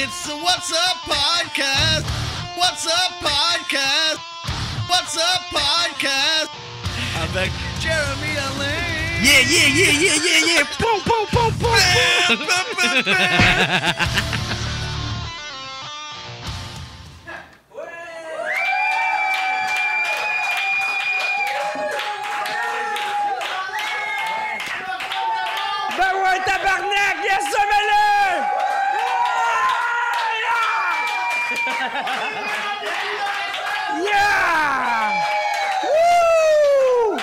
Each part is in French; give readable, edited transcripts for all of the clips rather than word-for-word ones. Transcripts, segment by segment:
It's the What's Up Podcast. What's Up Podcast. What's Up Podcast. Avec Jeremy Alain. Yeah, yeah, yeah, yeah, yeah, yeah. Pom, pom, pom, pom, pom. Ben ouais, tabarnak, yes, mets-le! Yeah! Wouh!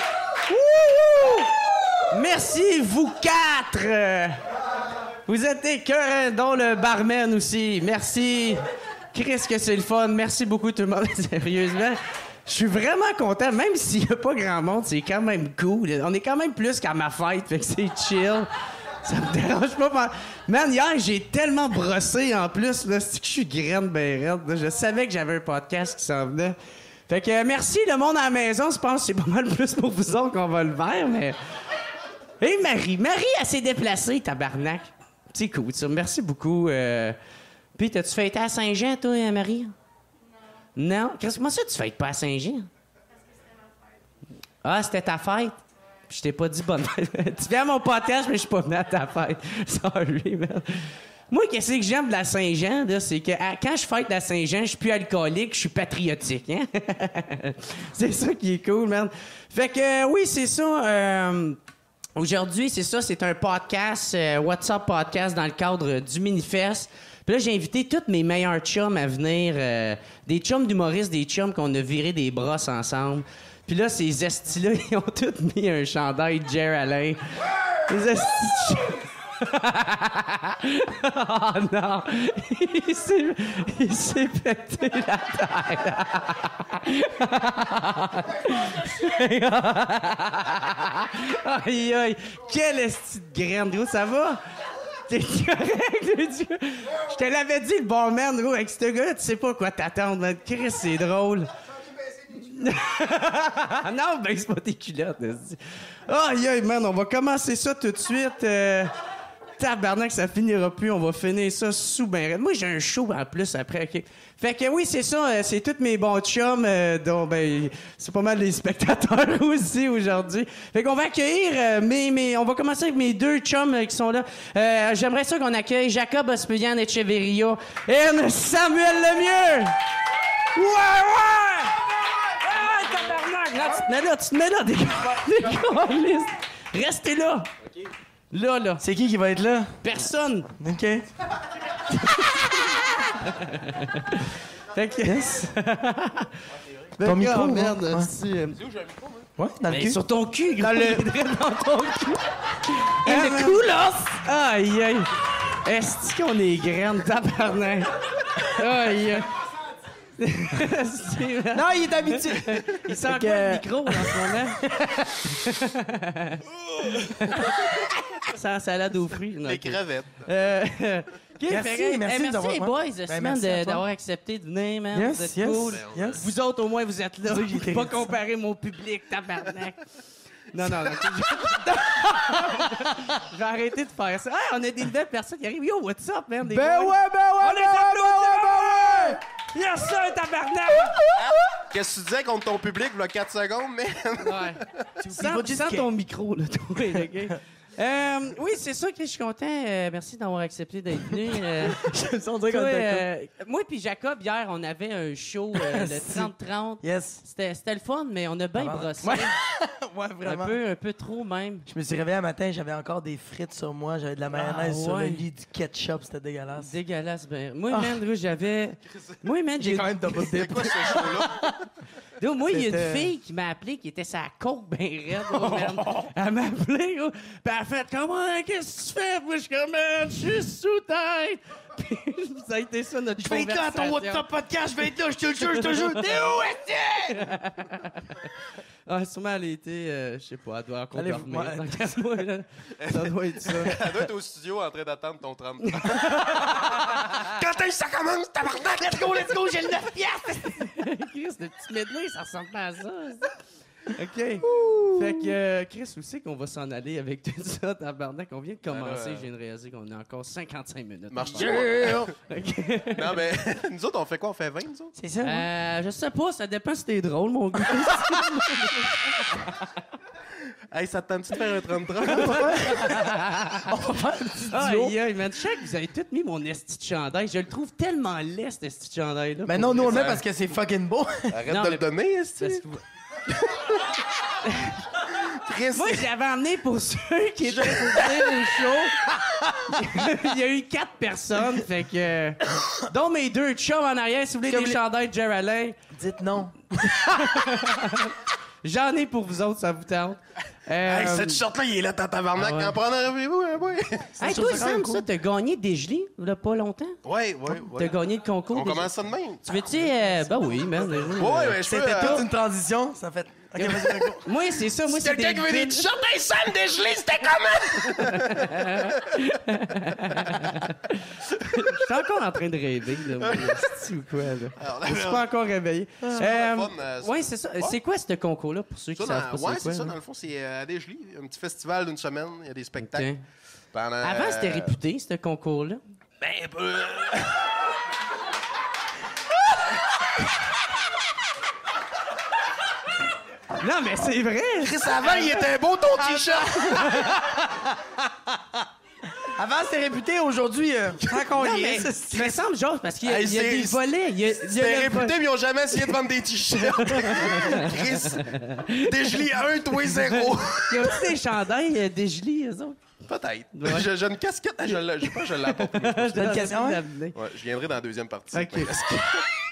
Wouh! Merci, vous quatre! Vous êtes écœurants, dont le barman aussi. Merci. Chris, que c'est le fun. Merci beaucoup, tout le monde. Sérieusement, je suis vraiment content. Même s'il n'y a pas grand monde, c'est quand même cool. On est quand même plus qu'à ma fête, fait que c'est chill. Ça me dérange pas. Man, hier, j'ai tellement brossé en plus. Là, c'est que je suis graine ben raide. Là. Je savais que j'avais un podcast qui s'en venait. Fait que merci, le monde à la maison. Je pense que c'est pas mal plus pour vous autres qu'on va le faire, mais... Hey, Marie, elle s'est déplacée, tabarnak. C'est cool, ça. Merci beaucoup. Puis, t'as-tu fêté à Saint-Jean, toi, Marie? Non. Comment ça, tu fêtes pas à Saint-Jean? Ah, c'était ta fête? Puis je t'ai pas dit bonne fête. Tu viens à mon podcast, mais je suis pas venu à ta fête. Sorry, man. Moi, qu'est-ce que j'aime de la Saint-Jean, là, c'est que quand je fête la Saint-Jean, je suis plus alcoolique, je suis patriotique, hein? C'est ça qui est cool, man. Fait que, oui, c'est ça. Aujourd'hui, c'est ça, c'est un podcast, What's Up Podcast, dans le cadre du Minifest. Puis là, j'ai invité tous mes meilleurs chums à venir, des chums d'humoristes, des chums qu'on a viré des brosses ensemble. Puis là, ces estis-là, ils ont tous mis un chandail Jer Alain. Les estis... Oh non! Il s'est pété la tête! Aïe, aïe! Quelle esti de graine, gros, ça va? T'es correct, Dieu? Je te l'avais dit, le bon man, gros, avec ce gars-là, tu sais pas quoi t'attendre, man. Chris, c'est drôle. Non, ben c'est pas tes culottes. Aïe, aïe, man, on va commencer ça tout de suite. Tabarnak, ça finira plus. On va finir ça sous ben raide. Moi, j'ai un show en plus après. Okay. Fait que oui, c'est ça. C'est tous mes bons chums. Dont, ben, c'est pas mal les spectateurs aussi aujourd'hui. Fait qu'on va accueillir on va commencer avec mes deux chums qui sont là. J'aimerais ça qu'on accueille Jacob Ospilian Echeverria et Samuel Lemieux. Ouais! Tabarnak! Là, tu te mets là, des gars. Restez là. Okay. Là. C'est qui va être là? Personne. OK. Fait que... Yes. Ton micro, oh, merde. Ouais. C'est où j'ai un micro, moi? Ouais, dans le cul. Sur ton cul, gros. Dans ton cul. Le colosse. Aïe, aïe. Est-ce qu'on est graines, tabarnak? Aïe, aïe. Non, il est habitué. Il sent quoi le micro en ce moment? Sans salade aux fruits. Les crevettes. Merci merci les boys merci d'avoir accepté de venir, man. Yes, vous êtes yes, cool. yes. Vous autres, au moins, vous êtes là. Oui, j'ai pas été comparer mon public, tabarnak. Non. Je vais arrêter de faire ça. Ah, on a des nouvelles personnes qui arrivent. Yo, what's up, man? Ben ouais! Yes, ça, tabarnak! Qu'est-ce que tu disais contre ton public, là, 4 secondes, mais... Ouais. Sens ton micro, là, toi, OK? Oui, c'est ça que je suis content. Merci d'avoir accepté d'être venu. Moi puis Jacob, hier, on avait un show de 30-30. Yes. C'était le fun, mais on a bien brossé. Ouais, vraiment. Un peu trop, même. Je me suis réveillé un matin, j'avais encore des frites sur moi, j'avais de la mayonnaise sur le lit, du ketchup, c'était dégueulasse. Dégueulasse, ben. Moi, man, j'avais... Moi, man, j'ai quand même double dip. C'est quoi ce show-là? Donc, moi, il y a une fille qui m'a appelé qui était sa coke ben raide. Man. Elle m'a appelé, puis elle a fait « Comment, qu'est-ce que tu fais? » Moi, je suis comme « Man, je suis sous tête! » Puis ça a été ça, notre conversation. Je vais être là à ton WhatsApp podcast, je vais être là, je te le jure, T'es où, est-ce? Ah, sûrement, elle a été, je sais pas, elle doit encore dormir. Ouais. Regarde-moi, là. Ça doit être ça. Elle doit être au studio en train d'attendre ton 30. Quand est-ce que ça commence, tabarnak? Let's go, j'ai le 9 piastres! Chris, le petit medley, ça ressemble pas à ça. OK. Fait que, Chris, où c'est qu'on va s'en aller avec tout ça, tabarnak? On vient de commencer, je viens de réaliser qu'on a encore 55 minutes. Marche-tu? OK. Non, mais nous autres, on fait quoi? On fait 20, nous autres? C'est ça? hein? Je sais pas, ça dépend si t'es drôle, mon gars. Hey, ça te tente-tu de faire un 33? On va faire un petit duo. Aïe, aïe, man. Je sais que vous avez tous mis mon esti de chandail. Je le trouve tellement laid, cet esti de chandail-là. Mais non, nous, on le met parce que c'est fucking beau. Arrête Non, de mais- le donner, est-ce Parce que... que vous- Chris, Moi, je l'avais emmené pour ceux qui étaient pour venir au show. Il y a eu 4 personnes, fait que... dont mes 2 chums en arrière, si vous voulez Comme des les- chandails de Geraldine, Dites non. j'en ai pour vous autres, ça vous tente. hey, ce t-shirt-là, il est là, ta tabarnak. Ah ouais. En prendrez-vous un boy? Hey, toi, Sam, ça, t'as gagné des gelées, il y a pas longtemps? Ouais. T'as gagné le concours. On des commence ça de même. gelées. Tu veux-tu... ben oui, man. Ouais, mais je peux... C'était toute une transition. Ça fait. Ok, vas-y, Marco. Moi, c'est ça. Moi, c'est Quelqu'un qui veut des bids. t-shirts, hey, Sam, dégelé, c'était comment? Je suis encore en train de rêver, là. moi, esti ou quoi, là? Alors, Je suis pas encore réveillé. fun, Ouais, c'est ça. C'est quoi, ce concours-là, pour ceux qui Ça, savent pas ouais, c'est quoi? c'est ça. là? Dans le fond, c'est à Desjolies. Un petit festival d'une semaine. Il y a des spectacles. Ok. Pendant, Avant, c'était réputé, ce concours-là. Ben, Non, mais c'est vrai! Chris, avant, il était beau ton t-shirt. Avant, c'était réputé. Aujourd'hui, tant qu'on Non, y mais est. il me semble, genre, parce qu'il y a, Hey, il y a c'est- des volets. Il y a C'était le réputé, mais ils ont jamais essayé de vendre des t-shirts. Chris, Desjolies 1, toi 0. Il y a aussi des chandails dégelés, eux autres. Peut-être. Ouais. J'ai une casquette. Je sais pas, je l'ai pas pris. Une question, ouais? Ouais, je viendrai dans la deuxième partie. OK.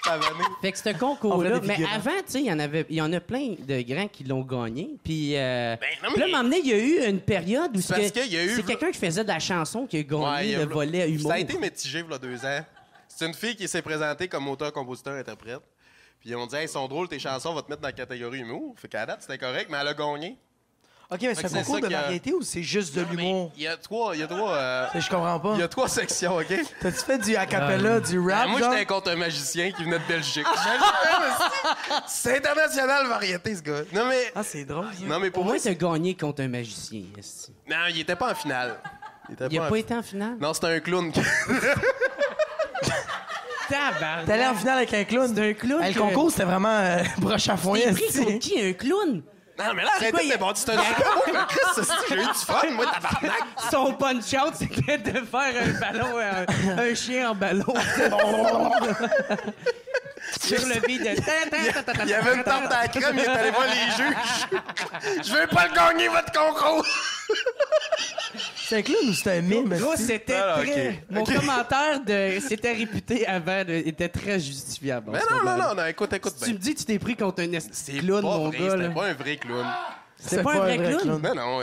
Pavané. Fait que ce On fait concours-là, des mais figurants. avant, tu sais, il y en a plein de grands qui l'ont gagné. Puis, non, là, mais- à un moment donné, il y a eu une période où C'est parce qu'il y a eu- c'est quelqu'un qui faisait de la chanson qui a gagné Ouais, il y a- le volet humour. Ça a été mitigé, il y a 2 ans. C'est une fille qui s'est présentée comme auteur, compositeur, interprète. Puis on dit, hey, ils sont drôles, tes chansons, on va te mettre dans la catégorie humour. Fait qu'à la date, c'était correct, mais elle a gagné. Ok, mais Fait c'est que un c'est concours ça de qu'il y a- variété ou c'est juste de Non, mais l'humour? Il y a trois. Je comprends pas. Il y a 3 sections, OK? T'as-tu fait du a cappella, du rap, Moi, genre? j'étais contre un magicien qui venait de Belgique. C'est international variété, ce gars. Non, mais. Ah, c'est drôle, ça. Non, mais Au pour moins, moi. t'as gagné contre un magicien. esti. Non, il était pas en finale. Il a pas été en finale? Non, c'était un clown. Tabarnak! T'es allé en finale avec un clown? C'est un clown Hey, le que- concours, c'était vraiment broche à foin. T'es pris esti. contre qui? Un clown? Non, mais là, quoi, arrêtez il- de bon, c'est un super Chris, j'ai eu du fun, moi, tabarnak. Son punch-out, c'était de faire un ballon, un chien en ballon. Sur le beat de... Il y avait une tarte à la crème, il est allé voir les juges. Je veux pas le gagner, votre concours. C'est un clown ou c'était un mime? Gros, esti? c'était Ah, très... ok. Mon Ok. commentaire de... C'était réputé avant, était très justifiable. Mais non, écoute Tu me bien. dis que tu t'es pris contre un C'est esti clown, pas mon vrai, gars, c'était là. pas un vrai clown. C'est pas un vrai clown? Mais non,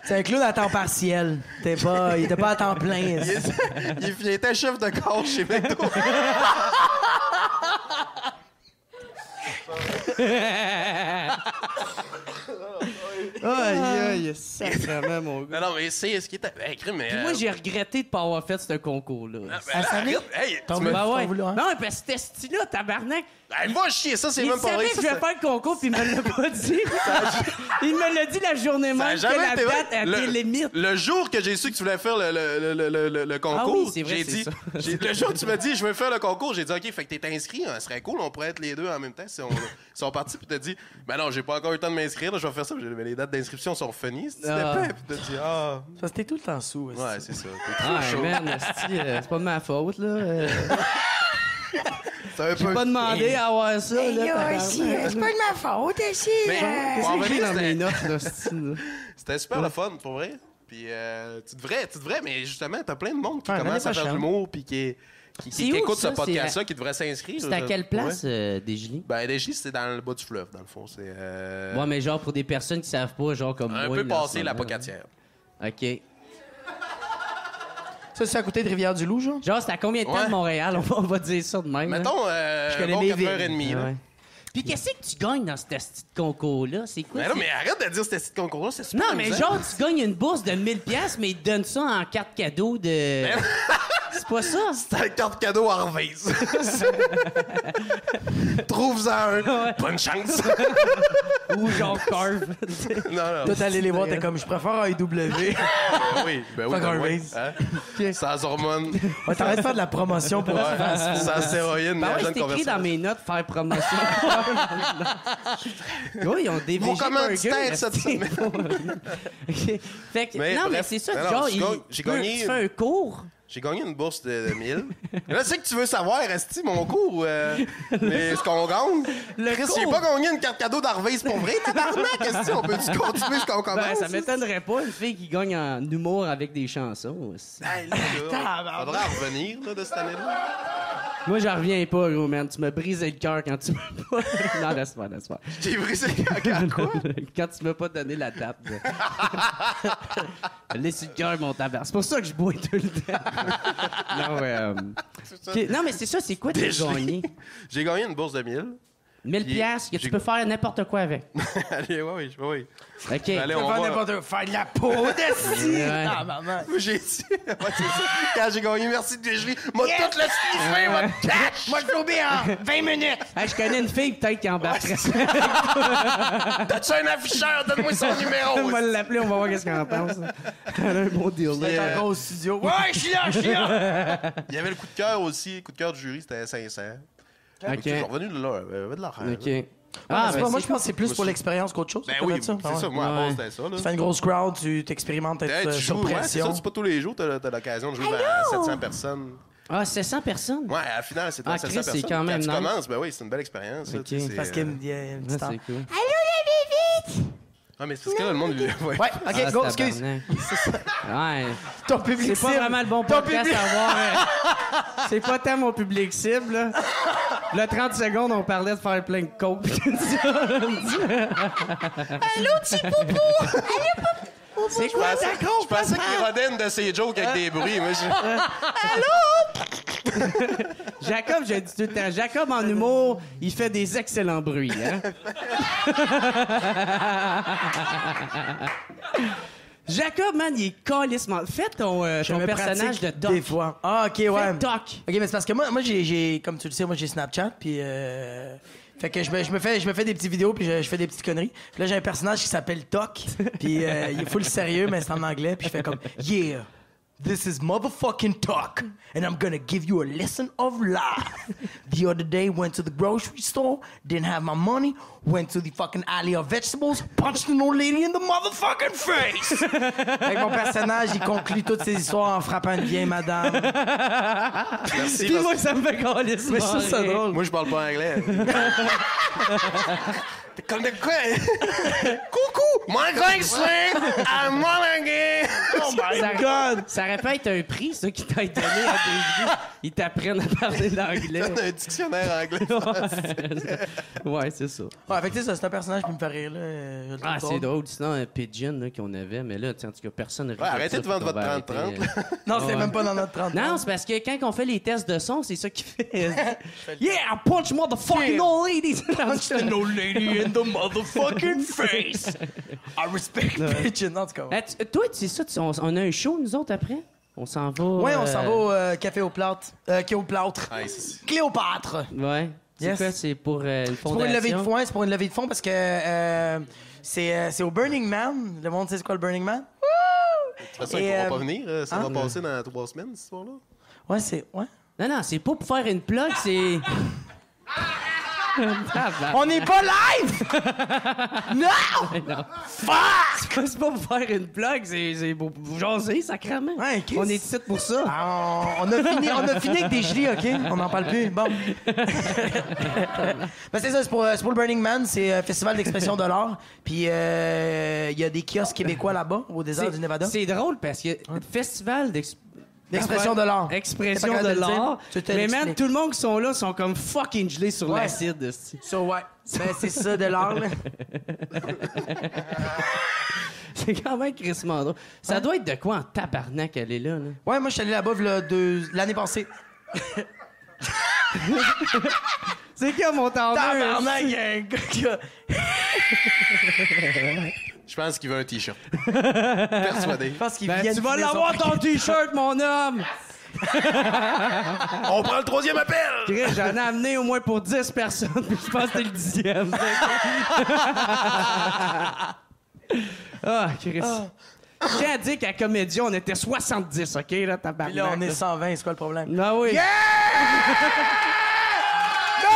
C'est un clown à temps partiel. Il était pas à temps plein. esti. il était chef de corps chez McDo. Aïe, aïe, sacrément, mon gars. Non, mais c'est ce qui était. Hey, crime, mais. Puis moi, j'ai regretté de pas avoir fait ce concours-là. Ben, là, arrête. Hey, tu me. me- Ben ouais. voulu, hein? Non, parce que c'était style-là, tabarnak. Hey, va chier, ça, c'est Il même pas savait vrai. que je ça, vais faire le concours, puis il me l'a pas dit. Il me l'a dit la journée ça a même que jamais la été vrai. date était limite. Le jour que j'ai su que tu voulais faire le concours, Ah oui, c'est vrai, j'ai c'est dit. ça. Le jour où tu m'as dit, je veux faire le concours, j'ai dit, OK, fait que t'es inscrit, hein, ce serait cool, on pourrait être les deux en même temps si on. Ils sont partis, puis t'as dit, ben non, j'ai pas encore eu le temps de m'inscrire, là, je vais faire ça. J'ai dit, mais les dates d'inscription sont funny, si tu Ah. l'as fait. Puis t'as dit, ah. Parce que t'es tout le temps sous. esti. Ouais, c'est ça. T'es Ah, trop chaud. man, esti, c'est pas de ma faute, là. Ça veut J'ai pas demandé à avoir ça, là. tabarnak. c'est pas de ma faute, ici. Mais, Qu'est-ce pour en que j'ai revenir, dans mes c'était- notes, là, esti, là? C'était super le fun, pour vrai. Puis tu devrais, mais justement, t'as plein de monde qui Ouais, commence à l'année faire de prochaine. l'humour, puis qui C'est où, écoute ça? ce podcast-là, qui devrait s'inscrire. C'est à quelle place, Ouais. Desjolies? Ben, Desjolies, c'est dans le bas du fleuve, dans le fond. C'est Ouais, mais genre pour des personnes qui savent pas, genre comme un moi. peu là, en passé ce la moment. Pocatière. OK. Ça, c'est à côté de Rivière-du-Loup, genre? Genre, c'est à combien de temps Ouais. de Montréal? On va dire ça de même. là. Mettons, connais bon mes 4h30. Ah là. ouais. Puis qu'est-ce que tu gagnes dans ce petit concours-là? C'est quoi? Mais non, c'est- mais arrête de dire ce petit concours-là, c'est super Non, mais amusant. genre, tu gagnes une bourse de 1000$, mais ils te donnent ça en carte cadeau de... C'est pas ça. C'est une carte cadeau Harvey's. Trouve-en un. Ouais. Bonne chance. Ou genre Carve. non. Toi, t'allais les voir, t'es comme, je préfère AEW. Ben oui. Fuck ben Harvey's. ouais. Sans hormones. Ouais, t'arrêtes de faire de la promotion pour Ouais. du fast-food. Sans stéroïdes, Ben ni ouais, agent c'est de écrit dans conversation. mes notes faire promotion. Oui, ils ont des Mon VG commanditaire burgers, cette restés. semaine. OK. Fait que, Mais non, mais bref, c'est ça, non, genre, j'ai gagné- tu fais un cours. J'ai gagné une bourse de 1000. Là, c'est que tu veux savoir, Esti, mon cours, mais ce qu'on gagne. Le Chris, cours. j'ai pas gagné une carte cadeau d'Harvey's pour vrai, tabarnak, Esti, on peut-tu continuer ce qu'on commence? Ben, ça m'étonnerait pas, une fille qui gagne en humour avec des chansons. Aussi. Ben, là, faudra en revenir, là, de cette année-là. Moi, j'en reviens pas, gros, man. Tu m'as brisé le cœur quand tu m'as pas... Non, laisse-moi. J'ai brisé à quoi? Quand tu m'as pas donné la tape. Laisse le cœur, mon tabac. C'est pour ça que je bois tout le temps. Non, OK. Non, mais c'est ça, c'est quoi tu as gagné? J'ai gagné une bourse de 1000. 1000 piastres que tu peux faire n'importe quoi avec. Allez, oui. OK. Allez, On on va va... n'importe quoi. Faire de la peau d'esti. Ouais. Ah, maman. Moi, j'ai dit... Ouais, c'est ça. Quand j'ai gagné, merci de dégeler. M'a tout le sniffer, m'a cash! Moi, je l'ai en 20 minutes. Hey, je connais une fille peut-être qui embarquerait. T'as-tu un afficheur? Donne-moi son numéro. On va l'appeler, on va voir qu'est-ce qu'elle en pense. Elle a un bon deal. T'es là. encore au studio. Ouais, je suis là. Il y avait le coup de cœur aussi. Le coup de cœur du jury, c'était 500. OK. Je suis revenu de là. De l'argent. OK. Ah, ben, moi, je pense que c'est plus pour l'expérience qu'autre chose. Ben ça, oui, peut-être c'est ça. Moi, à Ouais. base, c'était ça. Là. Tu fais une grosse crowd, tu t'expérimentes, Hey, être tu sur joues, ouais, c'est pression. ça, c'est pas tous les jours que t'as l'occasion de jouer devant 700 personnes. Ah, 700 personnes? Ouais, à la finale, c'est devant Ah, 700 Chris, c'est personnes. quand même tu nice. commences, ben oui, c'est une belle expérience. ça, Ok. tu sais, Parce qu'il y a une Ah, petite heure. c'est cool. Ah, mais c'est parce que là, le monde... Ouais, OK, Ah, go, c'est excuse. tabarnak. Ouais. Ton public C'est pas cible. vraiment le bon Ton podcast public- à voir. C'est pas tant mon public cible, là. Là, 30 secondes, on parlait de faire plein de coke. pis tout ça. Allô, petit poupou! C'est quoi ta Je pensais qu'il rodait une de ses jokes avec des bruits. Moi, Jacob, j'ai dit tout le temps, Jacob en humour, il fait des excellents bruits. Hein? Jacob, man, il est calissement. Fais ton Je me personnage pratique de Doc. des fois. Ah, OK, ouais. Fais Doc. OK, mais c'est parce que moi j'ai comme tu le sais, moi j'ai Snapchat, puis fait que je me fais des petites vidéos, puis je fais des petites conneries. Puis là, j'ai un personnage qui s'appelle Toc, puis il est full sérieux, mais c'est en anglais, puis je fais comme « Yeah, this is motherfucking Toc, and I'm gonna give you a lesson of life. The other day, went to the grocery store, didn't have my money, went to the fucking alley of vegetables, punched an old lady in the motherfucking face. » Avec mon personnage, il conclut toutes ses histoires en frappant une vieille madame. merci. Puis moi, ça me fait calissement. Mais je trouve ça rire. drôle. Moi, je parle pas anglais. T'es comme de quoi? Coucou! My gangster! I'm on again! Oh my God! Ça aurait pu être un prix, ça, qui t'a donné à des vies. Ils t'apprennent à parler l'anglais. On a un dictionnaire anglais. Ouais, c'est ça. Ouais, fait que tu sais, ça, c'est un personnage qui me fait rire, là. Je le trouve Ah, c'est drôle. Sinon, un pigeon là, qu'on avait, mais là, en tout cas, personne ne rit. Ouais, de arrêtez ça, de vendre puis on votre va 30-30. arrêter, Non, c'était Ouais. même pas dans notre 30. Non, c'est parce que quand on fait les tests de son, c'est ça qu'il fait. Yeah, I punch motherfucking Yeah. old ladies! Punch an old lady in the motherfucking face. I respect pigeon. En tout cas. Ah, toi, c'est ça, on a un show, nous autres, après? On s'en va... Ouais, on s'en va au café au plâtre. Cléopâtre. Ah, c'est- Ouais. Cléopâtre. C'est Yes. quoi? C'est pour une C'est fondation? pour une levée de fonds. C'est pour une levée de fonds parce que c'est au Burning Man. Le monde sait c'est quoi le Burning Man? De toute façon, ils Et, pourront pas venir. Ça hein? va passer dans 3 semaines, cette histoire-là. Ouais, c'est. Ouais. Non, c'est pas pour faire une plug, c'est... On n'est pas live! Non! Non. Fuck! C'est pas pour faire une plug, c'est pour jaser, sacrément. Ouais, Chris. On est ici pour ça. Ah, on a fini avec des gelées, OK? On n'en parle plus. Bon. Ben, c'est ça, c'est pour le Burning Man. C'est un festival d'expression de l'art. Puis il y a des kiosques québécois là-bas, au désert du Nevada. C'est drôle parce que festival D'expression de l'art. Expression T'es pas de capable de le dire? l'art. Tu te Mais l'expliques. man, tout le monde qui sont là sont comme fucking gelés sur Ouais. l'acide. esti. So, ouais. Ben, c'est ça, de l'art, là. C'est quand même crissement drôle. Ça doit être de quoi en tabarnak elle est là. Ouais, moi, je suis allé là-bas l'année passée. C'est qui mon tendeuse? Tabarnak, il y a un gars qui a... Je pense qu'il veut un T-shirt. Persuadé. Je pense qu'il Ben, vient tu de vas finir l'avoir son- ton t-shirt, mon homme! On prend le 3e appel! Chris, j'en ai amené au moins pour 10 personnes, puis je pense que c'était le 10e. Ah, Chris. Je tiens à dire qu'à Comédia, on était 70, OK, là, tabarnak. Puis là, on est 120, c'est quoi le problème? Non, oui. Yeah! Non!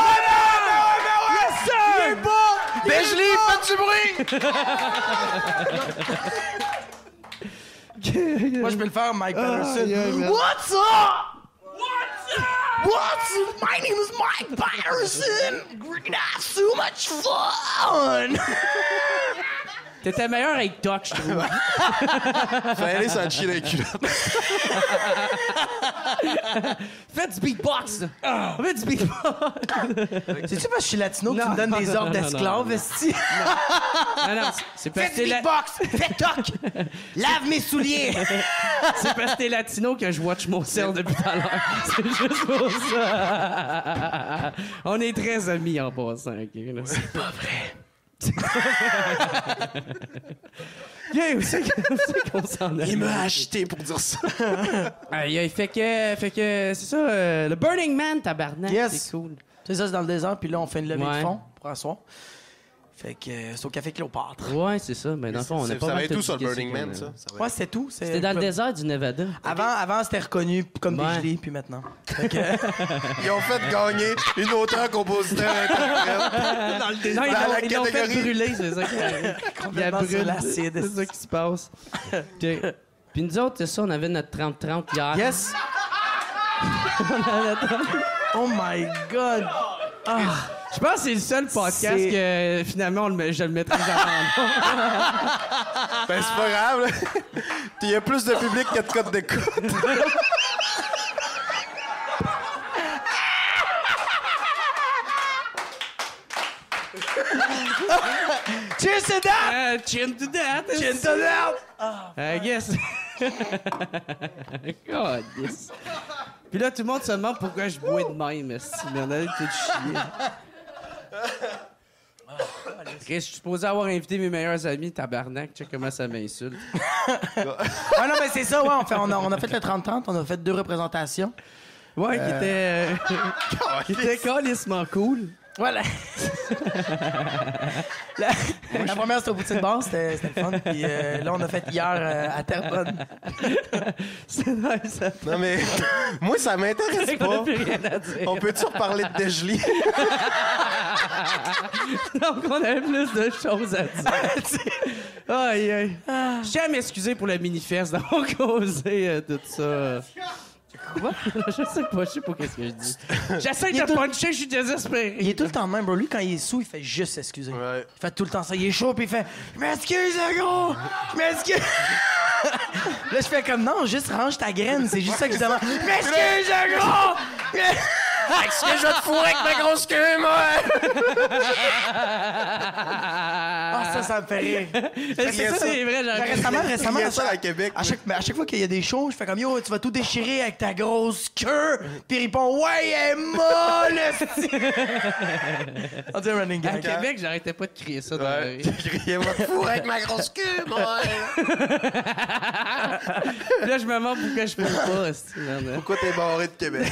Yes, sir! Il est pas! Beigely, faites du bruit! Moi, je peux le faire, Mike Patterson. yeah, What's up? What's up? My name is Mike Patterson. We're gonna have so much fun. T'étais meilleur avec Doc, je trouve. Fallait aller s'en chier les culottes. Fais du beatbox, là. Fais du beatbox. C'est-tu parce que je suis latino que tu Non, me donnes des non, ordres non, d'esclaves, non. esti? Non, c'est parce Fais que du t'es beatbox! Fais toc! Lave mes souliers! c'est parce que t'es latino que je watch mon sel depuis tout à l'heure. C'est juste pour ça. On est très amis en passant, OK? Là. C'est pas vrai. Yeah, où c'est qu'on s'en a? Il m'a acheté pour dire ça. Fait que c'est ça, le Burning Man, tabarnak, Yes. c'est cool. C'est ça, c'est dans le désert, puis là, on fait une levée Ouais. de fond pour asseoir. Fait que c'est au Café Cléopâtre. Ouais, c'est ça, mais dans le fond, on n'a pas Ça va mal être tout sur le tout Burning expliqué, Man, ça. ça. va Ouais, c'est tout. C'était dans le désert du Nevada. Avant c'était reconnu comme Ouais. des gelées, puis maintenant. Fait que... Ils ont fait gagner une auteure-compositeur-interprète. dans le Non, désert. ils Dans la l'ont fait catégorie. brûler, c'est ça qui arrive. Il y a Complètement sur brûlé, l'acide. c'est ça qui se passe. Puis nous autres, c'est ça, on avait notre 30-30 hier. Yes! Oh my God! Je pense que c'est le seul podcast C'est- que finalement je le mettrai jamais en nom. Ben, c'est pas grave, là. Il y a plus de public que de code d'écoute. Cheers to that! Chin to that. Chin to that! I guess. God, yes. Puis là, tout le monde se demande pourquoi je bois de même, si mais on a tout chier. Chris, je suis supposé avoir invité mes meilleurs amis, tabarnak. Check comment ça m'insulte. Ah non, mais c'est ça, ouais, on a fait le 30-30, on a fait 2 représentations. Ouais, qui était calissement cool. Voilà. La première, c'était au bout de cette base, c'était le fun. Puis là, on a fait hier à Terrebonne. C'est nice, ça. Non, mais moi, ça m'intéresse On n'a pas. plus rien à dire. On peut-tu reparler de Beigely? Donc, on avait plus de choses à dire. Aïe, aïe. Je tiens à m'excuser pour le mini-fest d'avoir causé tout ça. Quoi? Je sais pas qu'est-ce que je dis. J'essaie de puncher, je suis désespéré. Il est tout le temps de même, bro. Lui, quand il est sous, il fait juste s'excuser. Ouais. Il fait tout le temps ça. Il est chaud, puis il fait « Je m'excuse, gros! Je m'excuse! » Là, je fais comme « Non, juste range ta graine. C'est juste ça que je demande. « Je m'excuse, gros! » Est-ce que je vais te fourrer avec ma grosse queue, moi? Ah, ça me fait rire. C'est ça, c'est vrai. Récemment, Il y a ça à Québec. à chaque fois qu'il y a des shows, je fais comme yo, tu vas tout déchirer avec ta grosse queue. Puis il répond ouais, elle est molle. esti. On dit un running À gag. Québec, j'arrêtais pas de crier ça dans la Ouais. rue. Il va te fourrer avec ma grosse queue, moi. Puis là, je me demande pourquoi je peux pas. esti, merde. Pourquoi t'es barré de Québec?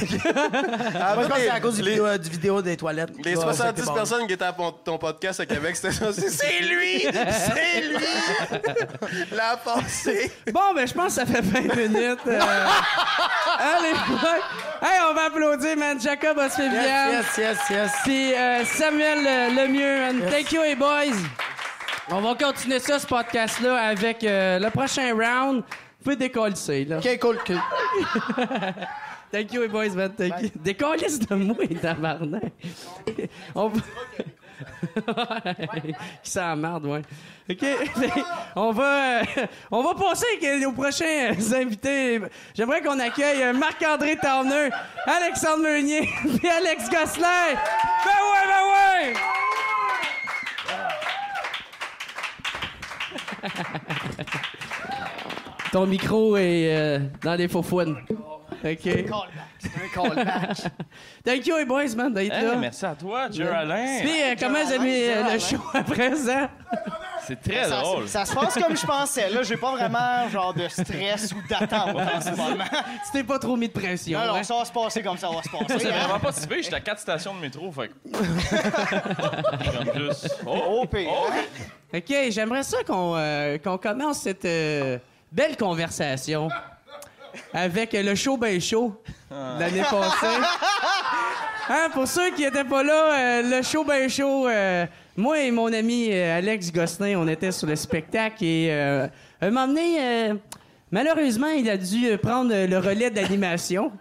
Moi, je pense que c'est à cause du vidéo des toilettes. Les Ouais, 70 c'est personnes qui étaient à ton podcast à Québec, c'était ça. C'est lui! C'est lui! La pensée! Bon, ben, je pense que ça fait 20 minutes. Allez, ouais. Hey, on va applaudir, man. Jacob Osfevian. Yes. Puis Samuel Lemieux, man. Thank you, hey boys. On va continuer ça, ce podcast-là, avec le prochain round. Vous pouvez décoller, là. Ok, cool. Thank you, hey boys, man. Thank you. Décollisse de moi, tabarnak. On... Qui s'emmerde, ouais. OK. on va passer avec nos prochains invités. J'aimerais qu'on accueille Marc-André Towner, Alexandre Meunier puis Alex Gosselin. Ben ouais! Ton micro est dans les faux fouines. OK. Thank you, hey boys, man, d'être là. Merci à toi, Jerry Alain. Puis, comment vous avez le show à présent? C'est très drôle. Ça se passe comme je pensais. Là, j'ai pas vraiment genre de stress ou d'attente en ce moment. Tu t'es pas trop mis de pression. Non, hein? ça va se passer comme ça va se passer. C'est hein. vraiment pas si pire, j'étais à 4 stations de métro, fait que... Comme juste... Au pire. OK, j'aimerais ça qu'on commence cette belle conversation avec le show ben chaud l'année passée. Hein, pour ceux qui étaient pas là, le show ben chaud, moi et mon ami Alex Gosselin, on était sur le spectacle et un moment donné, malheureusement, il a dû prendre le relais d'animation.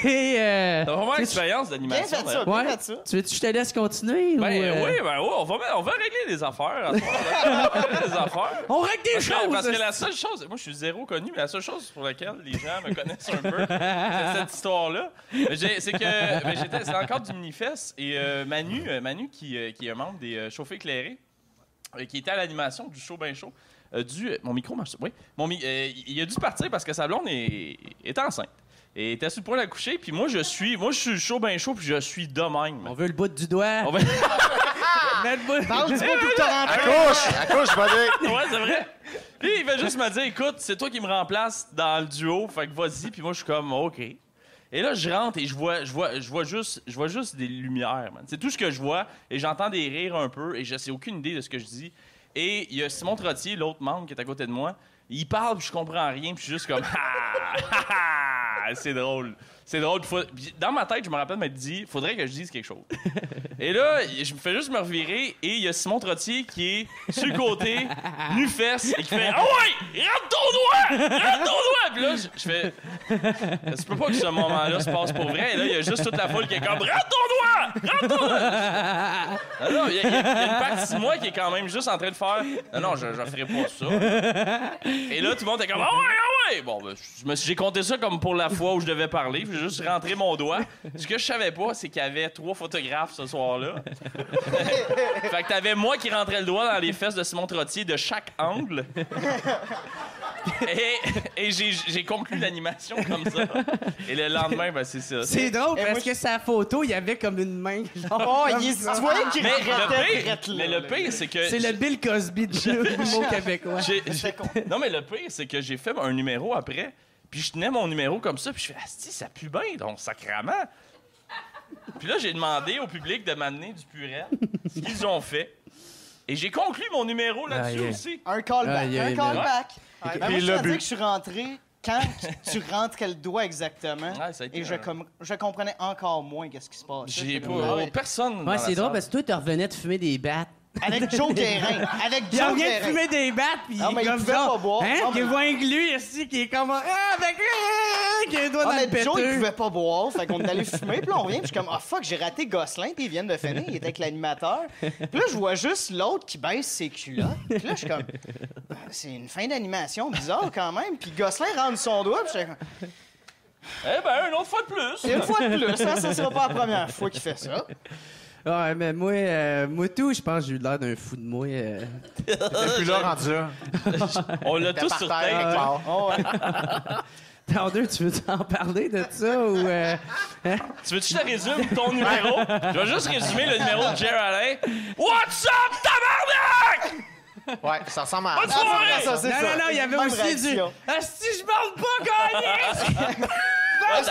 T'as vraiment tu- expérience Bien d'animation. fait ça, d'ailleurs. bien Ouais. fait ça. Tu veux que je te laisse continuer? Ben ou, oui, on va régler des affaires. À ce moment-là. On va régler des affaires. On règle des choses! Parce que la seule chose, moi je suis zéro connu, mais la seule chose pour laquelle les gens me connaissent un peu, c'est cette histoire-là. C'est que c'était encore du Minifest et Manu qui est un membre des Chauffés éclairés, qui était à l'animation du show ben chaud, mon micro marche. Oui, il a dû partir parce que sa blonde est enceinte. Et était sur le point d'accoucher, puis moi je suis chaud ben chaud, puis je suis de même. On veut le bout du doigt. On va- Mets le bout. Parle du bout où t'as rentré. Accouche, je vais dire. Ouais, c'est vrai. Puis il va juste me dire, écoute, c'est toi qui me remplace dans le duo, fait que vas-y. Puis moi, je suis comme, OK. Et là, je rentre et je vois juste des lumières, man. C'est tout ce que je vois. Et j'entends des rires un peu et je sais aucune idée de ce que je dis. Et il y a Simon Trottier, l'autre membre qui est à côté de moi. Il parle, puis je comprends rien, puis je suis juste comme, c'est drôle. C'est drôle. Puis dans ma tête, je me rappelle m'être dit, faudrait que je dise quelque chose. Et là, je me fais juste me revirer, et il y a Simon Trottier qui est sur le côté, nu-fesse, et qui fait, ah ouais, rentre ton doigt! Puis là, je fais, ça peut pas que ce moment-là se passe pour vrai. Et là, il y a juste toute la foule qui est comme, rentre ton doigt! Non, il y a une partie de moi qui est quand même juste en train de faire, non, je ferai pas ça. Et là, tout le monde est comme, ah ouais! Bon, ben, j'ai compté ça comme pour la fois où je devais parler. J'ai juste rentré mon doigt. Ce que je savais pas, c'est qu'il y avait 3 photographes ce soir-là. Fait que t'avais moi qui rentrais le doigt dans les fesses de Simon Trottier de chaque angle. Et j'ai conclu l'animation comme ça. Et le lendemain, ben c'est ça. C'est drôle Et parce moi, que sa photo, il y avait comme une main. Genre, Oh, comme il ça. tu voyais qu'il regrettait. Mais le pire, c'est que... C'est le Bill Cosby du mot québécois. Non, mais le pire, c'est que j'ai fait un numéro après, puis je tenais mon numéro comme ça, puis je fais « Asti, ça pue bien, donc sacrément! » Puis là, j'ai demandé au public de m'amener du purée, ce qu'ils ont fait. Et j'ai conclu mon numéro là-dessus aussi. Un callback. Aïe, aïe, Un callback. Et Ben, moi, je le te dis but. que je suis rentré quand tu rentrais le doigt exactement. Ouais, ça a été Et je comprenais encore moins qu'est-ce qui se passe. J'ai pas... Ah ouais. Personne dans Ouais, la c'est drôle salle. parce que toi, tu revenais de fumer des battes. Avec Joe Guérin. Avec Il Joe revient de Guérin. fumer des battes, puis Ah, il mais est il comme pouvait ça. pas boire. Hein? Ah, Qui est mais- voinglu, ici, qui est comme... qui a un doigt Ah, dans mais le Joe, il péteux. pouvait pas boire. Fait qu'on est allé fumer. Puis là, on revient. Puis je suis comme, ah, fuck, j'ai raté Gosselin. Puis ils viennent de finir. Il était avec l'animateur. Puis là, je vois juste l'autre qui baisse ses culottes. Puis là, je suis comme, c'est une fin d'animation bizarre quand même. Puis Gosselin rentre son doigt. Puis je suis comme, Eh ben, une autre fois de plus! une fois de plus, hein, ça sera pas la première fois qu'il fait ça. Ouais, mais moi tout, je pense que j'ai eu l'air d'un fou de moi. T'es plus là, rendu là. On l'a T'es tous par sur terre, tête. quelque part. Oh, ouais. T'en deux, tu veux en parler de ça ou... Tu veux-tu que je te résume ton numéro? Je vais juste résumer le numéro de Jerry Alain. What's up, tabarnak? Ouais, ça ressemble à... Bonne soirée! Ça, c'est Non, ça. non, non, il y avait Même aussi réaction. du... Ah, si je parle pas, gagné! Ouais,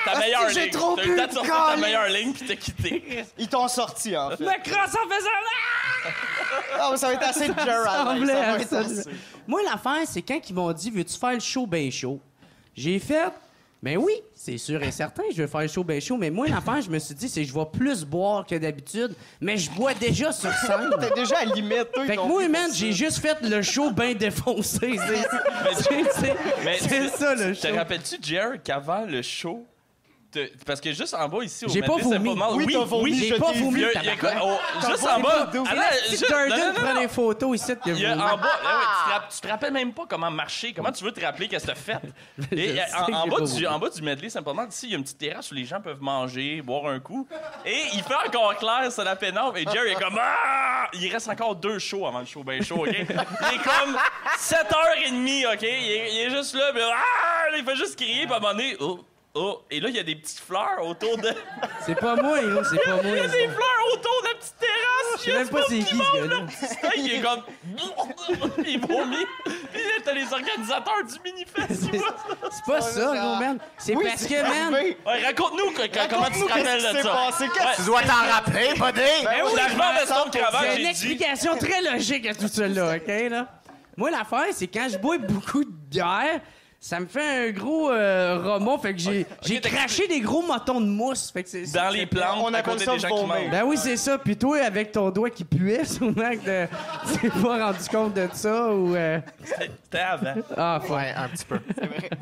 ta meilleure j'ai ligne. trop T'as eu le temps de bu, sortir ta câlisse. meilleure ligne puis t'as quitté. Ils t'ont sorti, en fait. Me crosse en faisant... Ah, mais ça va être assez de Gerald. Semblait Ça va à être ça. assez. Moi, l'affaire, c'est quand ils m'ont dit « Veux-tu faire le show ben chaud? » J'ai fait « Ben oui, c'est sûr et certain, je veux faire le show ben chaud. » Mais moi, l'affaire, je me suis dit, c'est que je vais plus boire que d'habitude, mais je bois déjà sur scène. T'es déjà à la limite, toi. ils Fait que t'ont moi, pris man, pour j'ai ça. juste fait le show bien défoncé. C'est ça, le show. Te rappelles-tu, Jerry, qu'avant le show, parce que juste en bas ici, au J'ai pas Medley, c'est vomi. mal. Oui, t'as vomi, J'ai je pas t'ai vomi, vu. Il y a quoi? Juste pas en bas. vomi, Ah, là, Si juste- Jordan non, non, prend non. des photos ici, Il y a en bas, tu te rappelles même pas comment marcher, comment tu veux te rappeler qu'est-ce que t'as fait. Et sais en, que en j'ai bas pas du, voulu. en bas du medley, simplement, ici, il y a une petite terrasse où les gens peuvent manger, boire un coup. Et il fait encore clair, c'est la pénombre. Et Jerry est comme ah! Il reste encore 2 shows avant le show ben chaud, OK? Il est comme 7h30, OK? Il est juste là, puis il fait juste crier, puis à un moment donné, oh. Et là, il y a des petites fleurs autour de... C'est pas moi, là, c'est pas moi. Il y a des fleurs autour de la petite terrasse. Je sais même pas c'est qui, ce gars-là. Il est comme... il vomit. Puis là, t'as les organisateurs du mini-fest. C'est pas ça, gros, man. C'est Oui, parce c'est que, man... arrivé. Ouais, raconte-nous comment tu te Raconte-nous rappelles qu'est-ce qui de s'est ça. passé. Qu'est-ce Tu dois t'en rappeler, buddy! Ben oui, L'argent je de son m'en cravate, C'est une j'ai dit. explication très logique à tout ça, là, OK, là? Moi, l'affaire, c'est quand je bois beaucoup de bière, ça me fait un gros remous, fait que j'ai craché des gros motons de mousse. Fait que c'est Dans les plantes, On à appelle côté ça des gens qui vomir. mangent. Ben oui, c'est ça. Puis toi, avec ton doigt qui puait, sûrement que tu t'es pas rendu compte de ça ou... C'était avant. Ah, fuck. Ouais, un petit peu.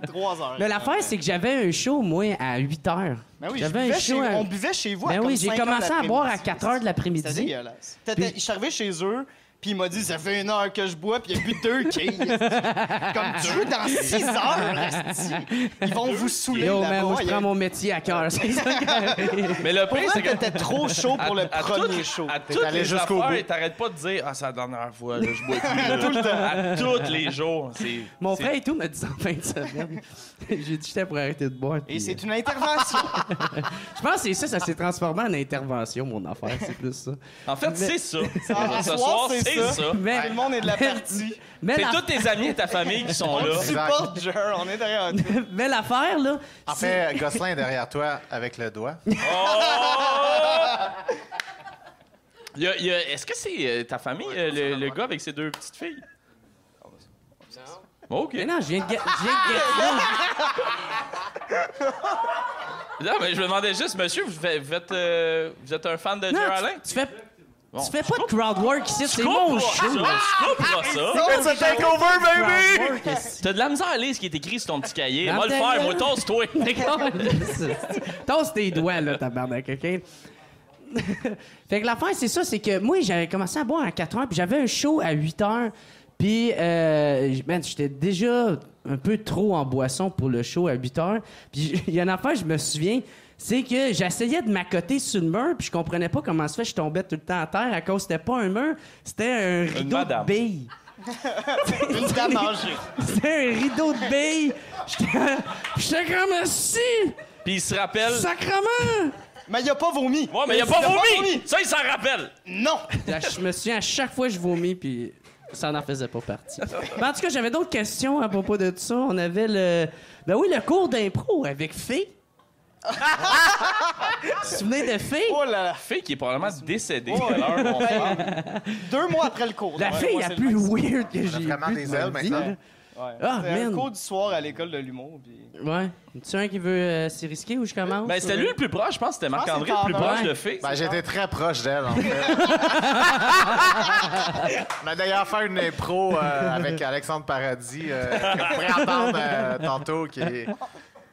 3 heures. Mais l'affaire, c'est que j'avais un show, moi, à 8 heures. Ben oui, J'avais un show à- on buvait chez vous à Ben comme oui, j'ai 5 heures commencé à boire à l'après-midi. 4 heures de C'était l'après-midi. dégueulasse. Je suis arrivé chez eux, puis il m'a dit, ça fait 1 heure que je bois, puis il y a bu 2 quilles. Comme tu veux dans 6 heures, esti. Ils vont vous saouler Yo, man, moi, là-bas. je prends mon métier à cœur. C'est ça qui arrive. Mais le Pour pire, vrai, c'est que... t'étais trop chaud pour le premier show. À toutes allé les jusqu'au affaires, bout. t'arrêtes pas de dire « Ah, c'est la dernière fois, là, je bois plus. là. » Tout le temps. À tous les jours. Mon c'est- frère et tout m'a dit en fin de semaine. J'ai dit que j'étais pour arrêter de boire. Et puis, c'est une intervention. Je pense que c'est ça s'est transformé en intervention, mon affaire. C'est plus ça. En fait, c'est ça. À Ce soir, soir, c'est c'est ça. ça. Mais, Tout le monde est de la partie. mais C'est la- tous tes amis et ta famille qui sont là. On supporte Jer, on est derrière toi. mais l'affaire, là. En c'est- fait, Gosselin est derrière toi avec le doigt. Oh! Est-ce que c'est ta famille, le gars avec ses 2 petites filles? Non. OK. Mais non, je viens de get Non, mais je me demandais juste, monsieur, vous êtes un fan de Non, Jer Alain? tu fais Bon. pas de crowd work ici, c'est mon show. Tu couperas ça. It's a takeover, baby! Crowd work, est-ce- T'as de la misère à lire ce qui est écrit sur ton petit cahier. Dans Va le ta faire, gueule. moi, tosse-toi. Tosse tes doigts, là, tabarnak, OK? Fait que l'affaire, c'est ça, c'est que moi, j'avais commencé à boire à 4 heures, puis j'avais un show à 8 heures, puis, man, j'étais déjà un peu trop en boisson pour le show à 8 heures. Puis, il y a une affaire, je me souviens, c'est que j'essayais de m'accoter sur le mur, puis je comprenais pas comment ça fait, je tombais tout le temps à terre à cause c'était pas un mur, c'était un rideau de madame. billes. Une dame âgée. C'était un rideau de billes. J'étais comme assis, Puis il se rappelle. sacrement! Mais il a pas vomi. Ouais, mais il a pas vomi! Ça, il s'en rappelle! Non. Je me souviens, à chaque fois, je vomis, puis ça n'en faisait pas partie. Mais en tout cas, j'avais d'autres questions à propos de ça. On avait le... Ben oui, le cours d'impro avec Fée. Vous vous souvenez de Fée? Oh là là. Fille qui est probablement décédée Oh, à l'heure où on parle. 2 mois après le cours. La Ouais, fille moi, la c'est plus le max. weird que j'ai vraiment vue des de ma ailes vie, maintenant. là. Ouais. Ah, C'était un man. cours du soir à l'école de l'humour. Puis... Ouais. Tu un qui veut s'y risquer ou je commence? Ben, c'était lui le plus proche, je pense que c'était pense que Marc-André c'est le plus Thomas. proche Ouais. de Fille. Ben, j'étais très proche d'elle, en fait. On a d'ailleurs fait une impro avec Alexandre Paradis, que vous pourrez entendre tantôt, qui est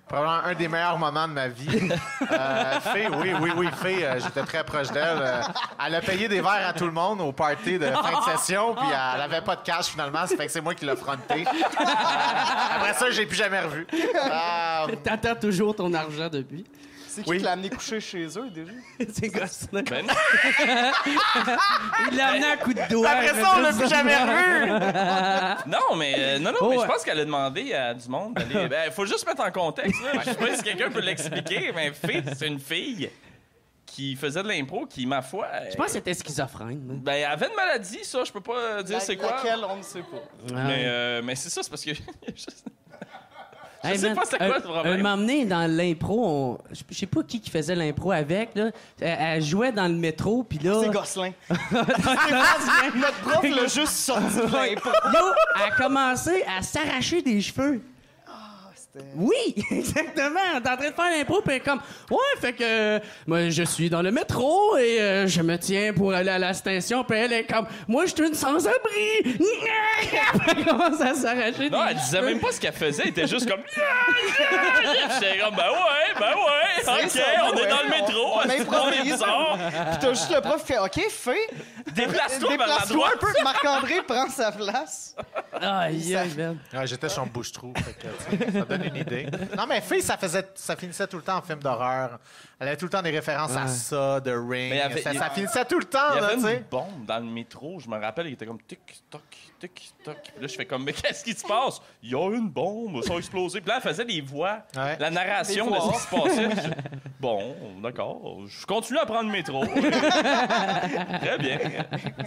probablement un des meilleurs moments de ma vie. Fée, oui, Fée, j'étais très proche d'elle. Elle a payé des verres à tout le monde au party de fin de session, puis elle avait pas de cash finalement, ça fait que c'est moi qui l'ai fronté. Après ça, je l'ai plus jamais revu. T'attends toujours ton argent depuis. C'est qui Oui. qui l'a amené coucher chez eux déjà? C'est gosse-là. Ben non. Il l'a amené à coup de doigt. Après ça, on l'a plus jamais revu! Non, mais non, Oh, mais je ouais. pense qu'elle a demandé à du monde d'aller. Ben, faut juste mettre en contexte, là. Je sais pas si quelqu'un peut l'expliquer, mais Fille, c'est une fille qui faisait de l'impro qui, ma foi. Je pense que c'était schizophrène. là. Ben, elle avait une maladie, ça, je peux pas dire c'est quoi. Laquelle, on ne sait pas. Mais c'est ça, c'est parce que. Hey, sais man, pas c'est quoi le problème. Un moment donné, dans l'impro, je sais pas qui faisait l'impro avec, là. Elle jouait dans le métro, puis là... C'est Gosselin. Notre prof l'a juste sorti de l'impro. Yo, elle a commencé à s'arracher des cheveux. Oui, exactement. On est en train de faire l'impro, puis elle est comme, ouais, fait que moi, je suis dans le métro et je me tiens pour aller à la station, puis elle est comme, moi, je suis une sans-abri. Elle commence à s'arracher Non, des elle disait cheveux. même pas ce qu'elle faisait, elle était juste comme. J'étais comme, ben ouais, ok, ça, on est ouais, dans le métro, on on est improvise. bizarre. Puis t'as juste le prof qui fait OK, fais. Déplace-toi vers la Déplace-toi droite. un peu. Marc-André prend sa place. Aïe, aïe, man. Ouais, j'étais son bouche-trou, fait que, tu sais, ça donne une idée. Non, mais Fille, ça finissait tout le temps en film d'horreur. Elle avait tout le temps des références à ça, de Ring. Mais il y avait- ça finissait tout le temps, Il y là, avait tu sais. une bombe dans le métro, je me rappelle, il était comme tic-toc, toc. Puis là, je fais comme, mais qu'est-ce qui se passe? Il y a une bombe, ça a explosé. Puis là, elle faisait des voix, Ouais. la narration de ce qui se passait. Bon, d'accord. Je continue à prendre le métro. Très bien.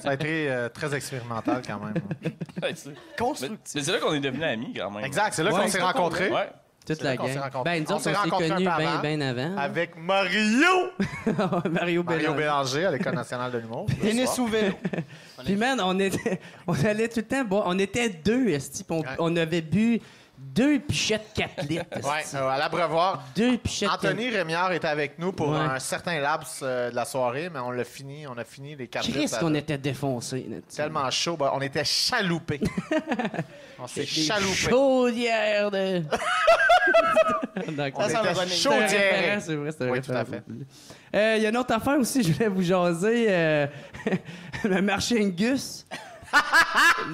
Ça a été très expérimental quand même. Ouais, c'est- Constructif. mais c'est là qu'on est devenus amis, quand même. Exact, c'est là qu'on s'est rencontrés. Ouais. Toute C'est la là qu'on s'est gang. rencontrés. Ben, nous On autres, s'est on s'est rencontrés connus un peu avant. bien avant. Avec Mario! Mario Mario Bélanger. Bélanger à l'École nationale de l'humour. Tennis ou vélo. Puis, man, on allait tout le temps boire. On était deux, esti, puis on avait bu 2 pichettes 4 litres. esti. Ouais, à l'Abreuvoir. 2 pichettes. Anthony Rémillard était avec nous pour Ouais. un certain laps de la soirée, mais on l'a fini. On a fini les 4 Christ, litres. qu'on était défoncés. là, tu sais. Tellement chaud. Ben, on était chaloupés. On s'est Des chaloupés. chaudières de... D'accord. On Ça sent le était running. C'est un chaudières. référent, c'est vrai, c'est un Oui, tout à référent. Il y a une autre affaire aussi, je voulais vous jaser. Le marché Angus.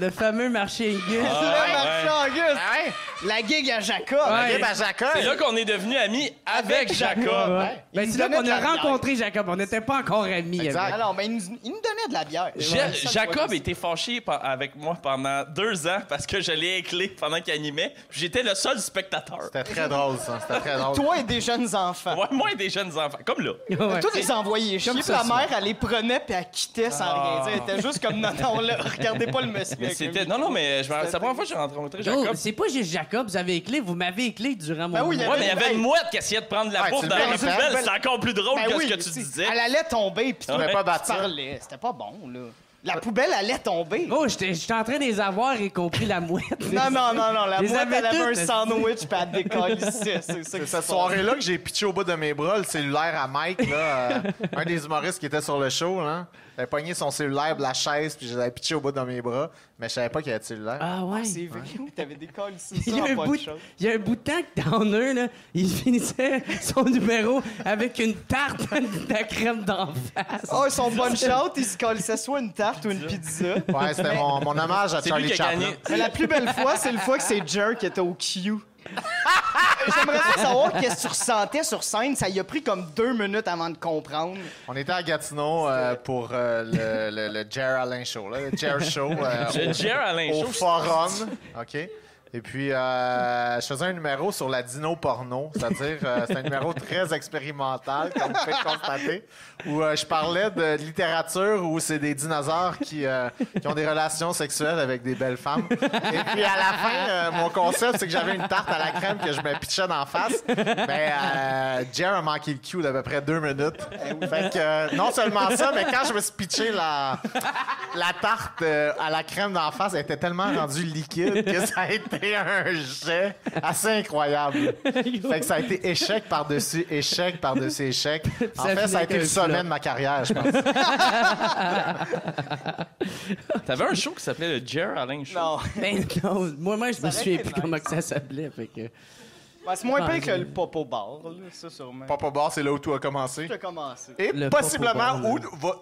Le fameux marché Angus. Le marché Angus. Ah ouais? La gig à Jacob. Ouais. Ok, ben, Jacob. C'est là qu'on est devenus amis avec Jacob. Ouais. Ben, Il c'est nous là donnait qu'on de a la bière. rencontré Jacob. On n'était pas encore amis. Exact. avec. Alors, ben, il nous donnait de la bière. Jacob était fâché avec moi pendant 2 ans parce que je l'ai éclé pendant qu'il animait. J'étais le seul spectateur. C'était très drôle, ça. C'était très drôle. Toi et des jeunes enfants. Ouais, moi et des jeunes enfants. Comme là. Ouais. Toi, les envoyés chier, Comme puis ça, la ça. mère, elle les prenait, puis elle quittait sans rien dire. Elle était juste comme, non, là, regardez pas le monsieur. Mais avec c'était. le- Non, mais c'est la première fois que j'ai rencontré Oh, Jacob. c'est pas juste Jacob, vous avez éclé, vous m'avez éclé durant mon Ben oui, il y Ouais, mais il y avait Hey. une mouette qui essayait de prendre de la Ouais, bouffe tu dans le la méritais. poubelle. C'est encore plus drôle Ben que oui, ce que tu tu sais, disais. Elle allait tomber, puis tu Ouais. pas tu battre ça. parlais. C'était pas bon, là. La poubelle allait tomber. Oh, j'étais en train de les avoir, y compris la mouette. Non, la Les mouette, avait elle avait un toutes, sandwich, puis elle décalissait. C'est ça C'est qui se cette passe. soirée-là que j'ai pitché au bout de mes bras le cellulaire à Mike, là, un des humoristes qui était sur le show. Là. J'avais pogné son cellulaire de la chaise, puis je l'avais pitché au bout de mes bras, mais je savais pas qu'il y avait de cellulaire. Ah ouais. C'est vrai que t'avais décalissé ça Il y, a en un pas bout, de chose. il y a un bout de temps que Downer, là, il finissait son numéro avec une tarte de la crème d'en face. Oh, son punch-out, il se calissait soit une tarte ou une pizza. Ouais, c'était mon hommage à C'est lui Charlie qui a Chaplin. gagné. Mais la plus belle fois, c'est le fois que c'est Jer qui était au Q. J'aimerais ça savoir qu'est-ce que tu ressentais sur scène. Ça y a pris comme 2 minutes avant de comprendre. On était à Gatineau pour le Jer Alain Show, là, le Jer Show. Le Jer Alain au Show. Forum. OK. Et puis, je faisais un numéro sur la dino porno, c'est-à-dire, c'est un numéro très expérimental, comme vous pouvez constater, où je parlais de littérature où c'est des dinosaures qui ont des relations sexuelles avec des belles femmes. Et puis, à la fin, mon concept, c'est que j'avais une tarte à la crème que je me pitchais d'en face. Mais Jer a manqué le cue d'à peu près 2 minutes. Fait que, non seulement ça, mais quand je me suis pitché la tarte à la crème d'en face, elle était tellement rendue liquide que ça a été un jet assez incroyable. Fait que ça a été échec par-dessus échec par-dessus échec. En Ça fait, ça a finit été le qu'un sommet flop. de ma carrière, je pense. T'avais un show qui s'appelait le Jer Alain Show. Non. Ben non, moi-même, je me Ça souviens aurait plus été comment nice. que ça s'appelait. Fait que... Ben, c'est moins Ah, pire que j'ai- le Popo Bar, là, ça sûrement. Papa Bar, c'est là où tout a commencé. Tu as commencé. Et Le possiblement Papa Bar, où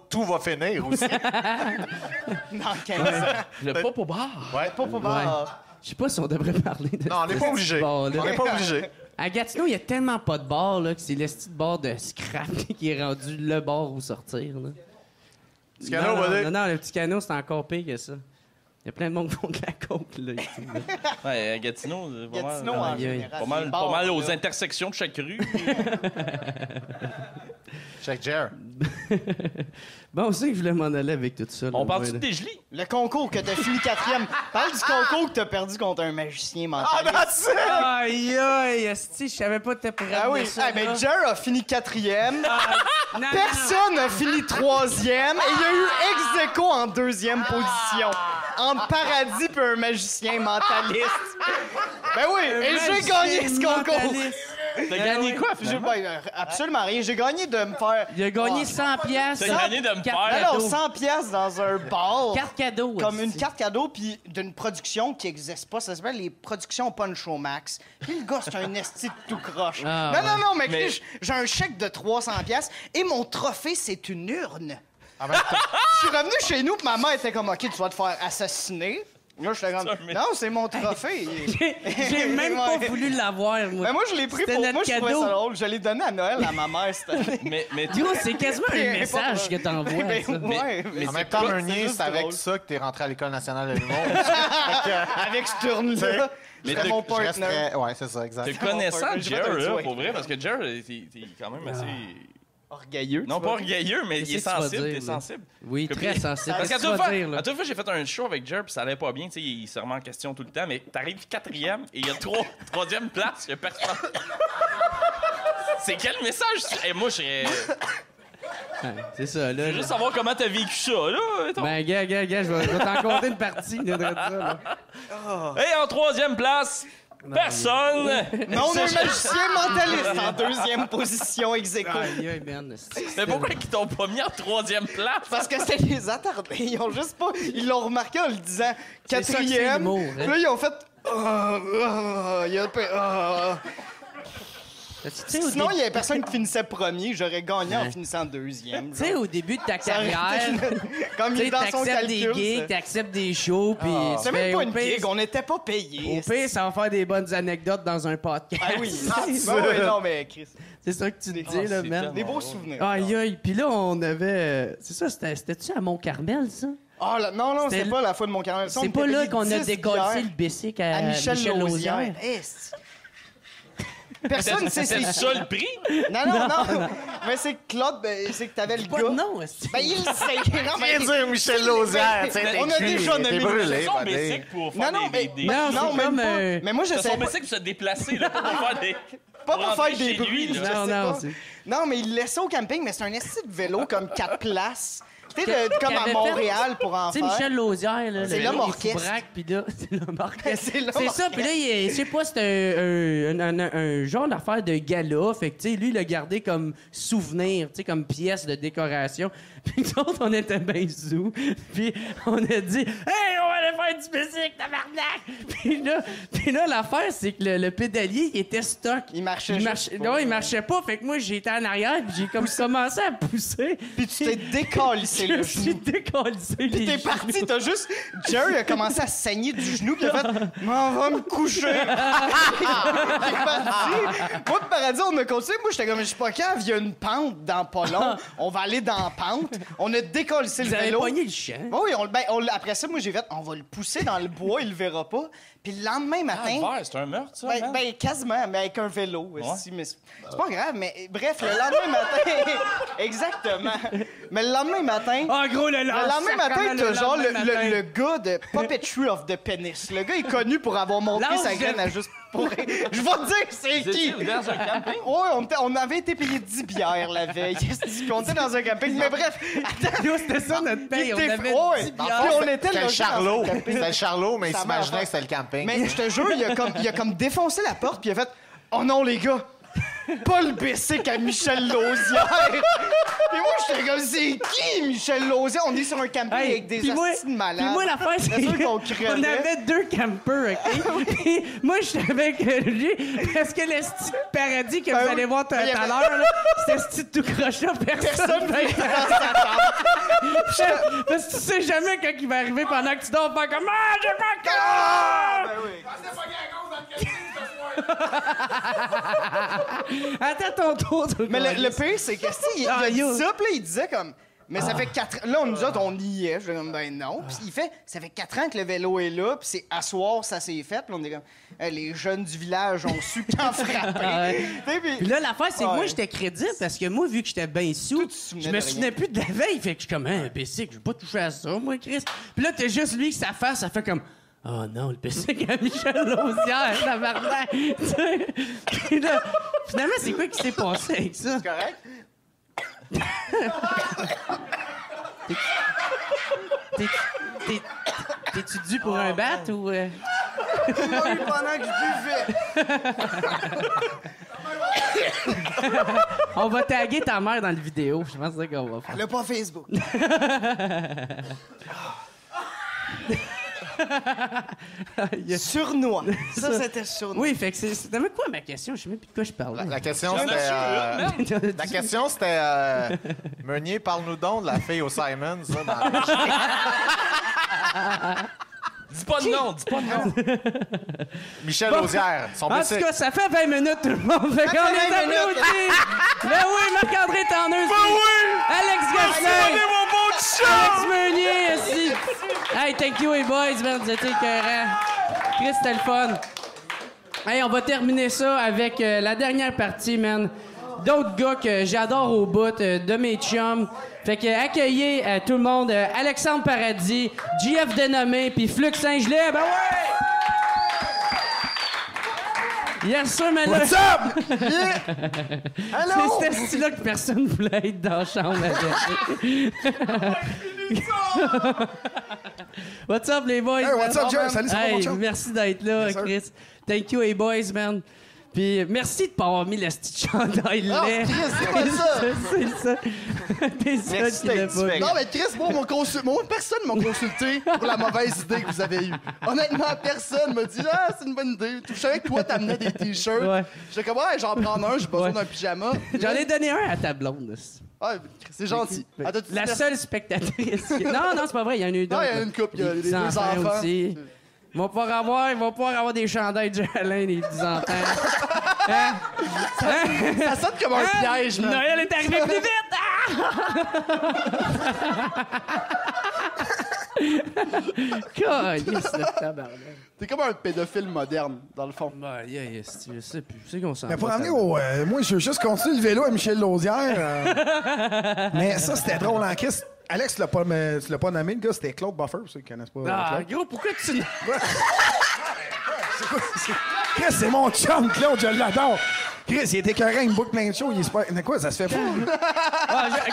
tout va finir aussi. Dans 15 ans. Le pop au bar. Ouais. Popo Bar. Je sais pas si on devrait parler de Non, on n'est ce pas petit obligé. bar-là. On n'est pas obligé. À Gatineau, il y a tellement pas de bar là, que c'est le style bar de scrap qui est rendu le bar où sortir. Là. Petit canot, non, vas-y. non, le petit canot, c'est encore pire que ça. Il y a plein de monde qui font de la coke, là. ici, là. Ouais, à Gatineau, c'est pas Gatineau, mal. en aïe, aïe. général. Pas mal, les pas bars, mal aux là. intersections de chaque rue. Check Jer. Bon, c'est que je voulais m'en aller avec tout ça. là, On parle-tu ouais, de là. Desjely? Le concours que t'as fini 4e. Parle du concours que t'as perdu contre un magicien mental. that's it! Aïe, aïe, esti, je savais pas que t'étais pour Ah oui, ça. ah, ben là. Jer a fini 4e. Non, non, Personne n'a fini 3e. Et il y a eu ex aequo en 2e position. Entre Paradis et un magicien mentaliste. Ben oui, non. et j'ai gagné ce concours. Mentaliste. T'as gagné quoi, J'ai finalement? absolument rien. J'ai gagné de me faire... Il a gagné 100 piastres. T'as gagné de me Carte faire- Alors, cadeau. 100 pièces dans un bar. Carte cadeau. Comme une esti. carte cadeau, puis d'une production qui n'existe pas. Ça s'appelle les productions Punch au Max. Puis le gars, c'est un esti de tout croche. Ah, non, mais, Mais- j'ai un chèque de 300 pièces et mon trophée, c'est une urne. En même temps, Je suis revenu chez nous, puis ma mère était comme, OK, tu vas te faire assassiner. Là, je suis comme, non, c'est mon trophée. J'ai même pas voulu l'avoir, moi. Mais moi, je l'ai pris C'était pour notre moi, je trouvais cadeau. ça drôle. Je l'ai donné à Noël à ma mère cette année. Mais Yo, c'est quasiment un Mais message que t'envoies, Mais ça. ouais, mais En c'est même temps, pas- Meunier, juste c'est avec drôle. ça que t'es rentré à l'École nationale de l'humour. Avec ce tourne-là, Mais c'était de- mon Je partner. resterais... Ouais, c'est ça, exact. te connaissant, Je vais te Jer, le là, dire. pour vrai, parce que Jer, t'es quand même assez... Orgueilleux. Non, tu pas vois. orgueilleux, mais il est Qu'est-ce que tu vas sensible, dire, t'es là? sensible. Oui, Comme très il- sensible. Parce qu'à Qu'est-ce que tu vas dire, toute là? fois, j'ai fait un show avec Jer, puis ça allait pas bien, tu sais, il se remet en question tout le temps, mais t'arrives 4e et il y a 3e place, il y a personne. C'est quel message? Et moi, je serais... Ouais, c'est ça, là. Je veux juste savoir comment t'as vécu ça, là. mettons. Ben, gars, je vais t'en compter une partie, là, de ça, là. Et en 3e place, personne. Non, on a un magicien mentaliste en deuxième position ex aequo. Aïe, aïe, man. Mais pourquoi ils t'ont pas mis en 3e place? Parce que c'était des attardés. Ils ont juste pas. Ils l'ont remarqué en le disant C'est ça que c'est quatrième. l'humour, hein. Puis là, ils ont fait. Il y a Tu sais, au Sinon, début- il y avait personne qui finissait premier. J'aurais gagné en finissant deuxième. Tu sais, au début de ta Ça aurait carrière, été- Comme tu il sais, est dans son t'acceptes des calcul. gigs, t'acceptes des shows, puis C'est tu même fais, pas au une pire, gig, on n'était pas Au payés. pire, ça va faire des bonnes anecdotes dans un podcast. Ah oui, non, mais Chris. C'est ça que tu te dis, là, c'est man. tellement- Des beaux souvenirs. Aïe, aïe. Puis là, on avait... C'est ça, c'était-tu à Mont-Carmel, ça? Ah, non, C'était- c'est pas la fois de mon carnet. C'est pas là qu'on a décollé le bicycle à, à Michel Lausière. Lausière. Est. Personne ne sait C'est c'est ça le prix? Non. Mais c'est Claude, c'est que t'avais le Pas gars. de nom, est-ce que- Ben, il le sait. Non, mais- Viens dire Michel Lausière, tu sais, On a t'es déjà cul, nommé t'es brûlé, C'est son buddy. bicycle pour faire Non, non, mais. des... Non, Non, c'est même comme, pas. Mais moi, je C'est sais son pas. bicycle pour se déplacer, là, pas pour faire des... Pas pour rentrer faire des chez lui, bruits, là. je Non, sais non, pas. c'est- Non, mais il le laissait au camping, mais c'est un esti de vélo comme 4 places. Tu sais, comme Qu'il à avait fait- Montréal pour en Tu sais, faire. Michel Lausière, là. C'est le l'homme gars, il orchestre. braque, puis là, c'est l'homme orchestre. C'est l'homme C'est ça, puis là, je sais pas, c'était un genre d'affaire de gala. Fait que, tu sais, lui, il l'a gardé comme souvenir, tu sais, comme pièce de décoration. Puis nous autres, on était bien sous. Puis on a dit, hey, on va aller faire du bicycle, tabarnak! Puis là, l'affaire, c'est que le pédalier, il était stock. Il marchait juste pas. Non, il marchait pas. Fait que moi, j'étais en arrière, puis j'ai comme commencé à pousser. Puis tu t'es décallissé le Je suis genou. décalissé. Puis les t'es genoux. parti, t'as juste. Jerry a commencé à saigner du genou, puis il a fait m'en va me coucher. Il est parti. Moi, de Paradis, on a continué. Moi, j'étais comme, je suis pas cave, il y a une pente dans pas long. On va aller dans la pente. On a décollissé le Vous avez vélo. pogné le champ. Oui, après ça, moi, j'ai fait, on va le pousser dans le bois, il le verra pas. Puis le lendemain matin. C'est un meurtre, ça, Ben, man? ben, quasiment, mais avec un vélo. aussi, mais c'est pas grave, mais bref, le lendemain matin. Exactement. Mais le lendemain matin. En gros, Le lendemain matin, t'as genre le gars de Puppetry of the Penis. Le gars est connu pour avoir montré Lance sa graine de- à juste pour. Je vais te dire c'est qui! Vous étiez dans un camping? Ouais, on avait été payé 10 bières la veille. Puis on était dans un camping. Mais bref, attends. Yo, c'était ça notre paye. On Il était- avait ouais, 10 dans bières. le fond, on était C'était le logés dans un Charlot. camping. C'était le Charlot, mais il Ça s'imaginait marche. que c'était le camping. Mais je te jure, il a comme défoncé la porte, puis il a fait oh non, les gars! Pas le bicycle à Michel Lausière! Et moi, j'étais comme, c'est qui Michel Lausière? On est sur un camping Hey, avec des puis moi- hosties de malades. Puis moi, l'affaire, c'est sûr qu'on qu'on crevait. avait 2 campers, OK? Puis moi, j'étais avec lui, parce que le style de paradis que vous allez voir tout à il y avait- l'heure, là, c'était style tout croche Personne personne. ne dans sa chambre. Parce que tu sais jamais quand il va arriver pendant que tu dors, faire comme ah, j'ai pas Ah! cœur! Ben oui. Attends ton tour. Mais le pire, c'est que si, il Ah, a dit yo. ça, puis là, il disait comme. Mais ça fait 4 ans. Là, nous autres, on y est. Je dis comme, ben non. Puis il fait, ça fait 4 ans que le vélo est là, puis c'est à soir, ça s'est fait. Puis on est comme, les jeunes du village ont su quand frapper. Ouais. Tu sais, Puis là, l'affaire, c'est que moi, Ouais. j'étais crédible parce que moi, vu que j'étais bien sous, Toi, tu te souvenais je me de souvenais rien. plus de la veille. Fait que je suis comme, un bicycle, je vais pas toucher à ça, moi, Chris. Puis là, t'as juste lui, que sa face, ça fait comme, oh non, le bicycle à Michel Lausière, tabarnak. Tu sais. Puis là, finalement, c'est quoi qui s'est passé avec ça? C'est correct? T'es-tu dû pour un bat ou. Ils l'ont eu pendant que je buvais. On va taguer ta mère dans le vidéo. Je pense que c'est ça qu'on va faire. Elle a pas Facebook. Surnois. Ça, c'était surnois. Oui, fait que c'était même quoi ma question? Je sais même plus de quoi je parlais. La question, J'en ai c'était... reçu une, La question, c'était... Meunier, parle-nous donc de la fille au Simons. Là, Dis pas de nom, dis pas de nom. Michel Bon. Lausière, son En PC. tout cas, ça fait 20 minutes, tout le monde. Fait qu'on les 20 minutes. applaudit. Ben oui, Marc-André Tanneuse. Alex Gosselin. Alex Meunier, aussi. Hey, thank you, les boys, man. Vous étiez écœurants. Chris, c'était le fun. Hey, on va terminer ça avec la dernière partie, man. D'autres gars que j'adore au bout, de mes chums. Fait que accueillez tout le monde, Alexandre Paradis, JF Dénommé, puis Flux Saint-Gelais. Ben ouais! Yes, sir, mais là... What's up? Allô? C'est ce style-là que personne voulait être dans la chambre avec. What's up, les boys? Hey, what's man? up, Jerry? Salut, c'est Hey, mon chum. merci d'être là, Yes, sir. Chris. Thank you, hey boys, man. Puis merci de pas avoir mis le petit chandail laid. Chris, c'est pas ça. C'est ça. T'es ça Merci qui l'a d'être pas. fait. Non, mais Chris, personne m'a consulté pour la mauvaise idée que vous avez eue. Honnêtement, personne m'a dit « Ah, c'est une bonne idée. » Je savais que toi, t'amenais des T-shirts. Ouais. J'étais comme « Ouais, j'en prends un, j'ai besoin Ouais. d'un pyjama. » J'en ai donné un à ta blonde. Ah, c'est gentil. Attends, tu La dis- seule spectatrice. Non, c'est pas vrai, il y en a eu d'autres. Ah, il y en a une couple, il y a Des les deux petits enfants. aussi. Ils vont pouvoir avoir des chandails de Alain, les petits enfants. Hein? Ça sonne comme un piège, man. Noël est arrivé plus vite! Calice, le tabarnak. T'es comme un pédophile moderne, dans le fond. Bah, je sais plus. Je sais qu'on s'en Mais pour va, amener ça. au. Moi, je veux juste continuer le vélo à Michel Lausière. Mais ça, c'était drôle en Christ. Alex, tu l'as pas nommé, le gars, c'était Claude Buffer, pour ceux qui connaissent pas. Ah, Claude. gros, pourquoi tu... Chris, c'est mon chum, Claude, je l'adore. Chris, il était écœurant, il me book plein de shows, il est super. Mais quoi, ça se fait pas?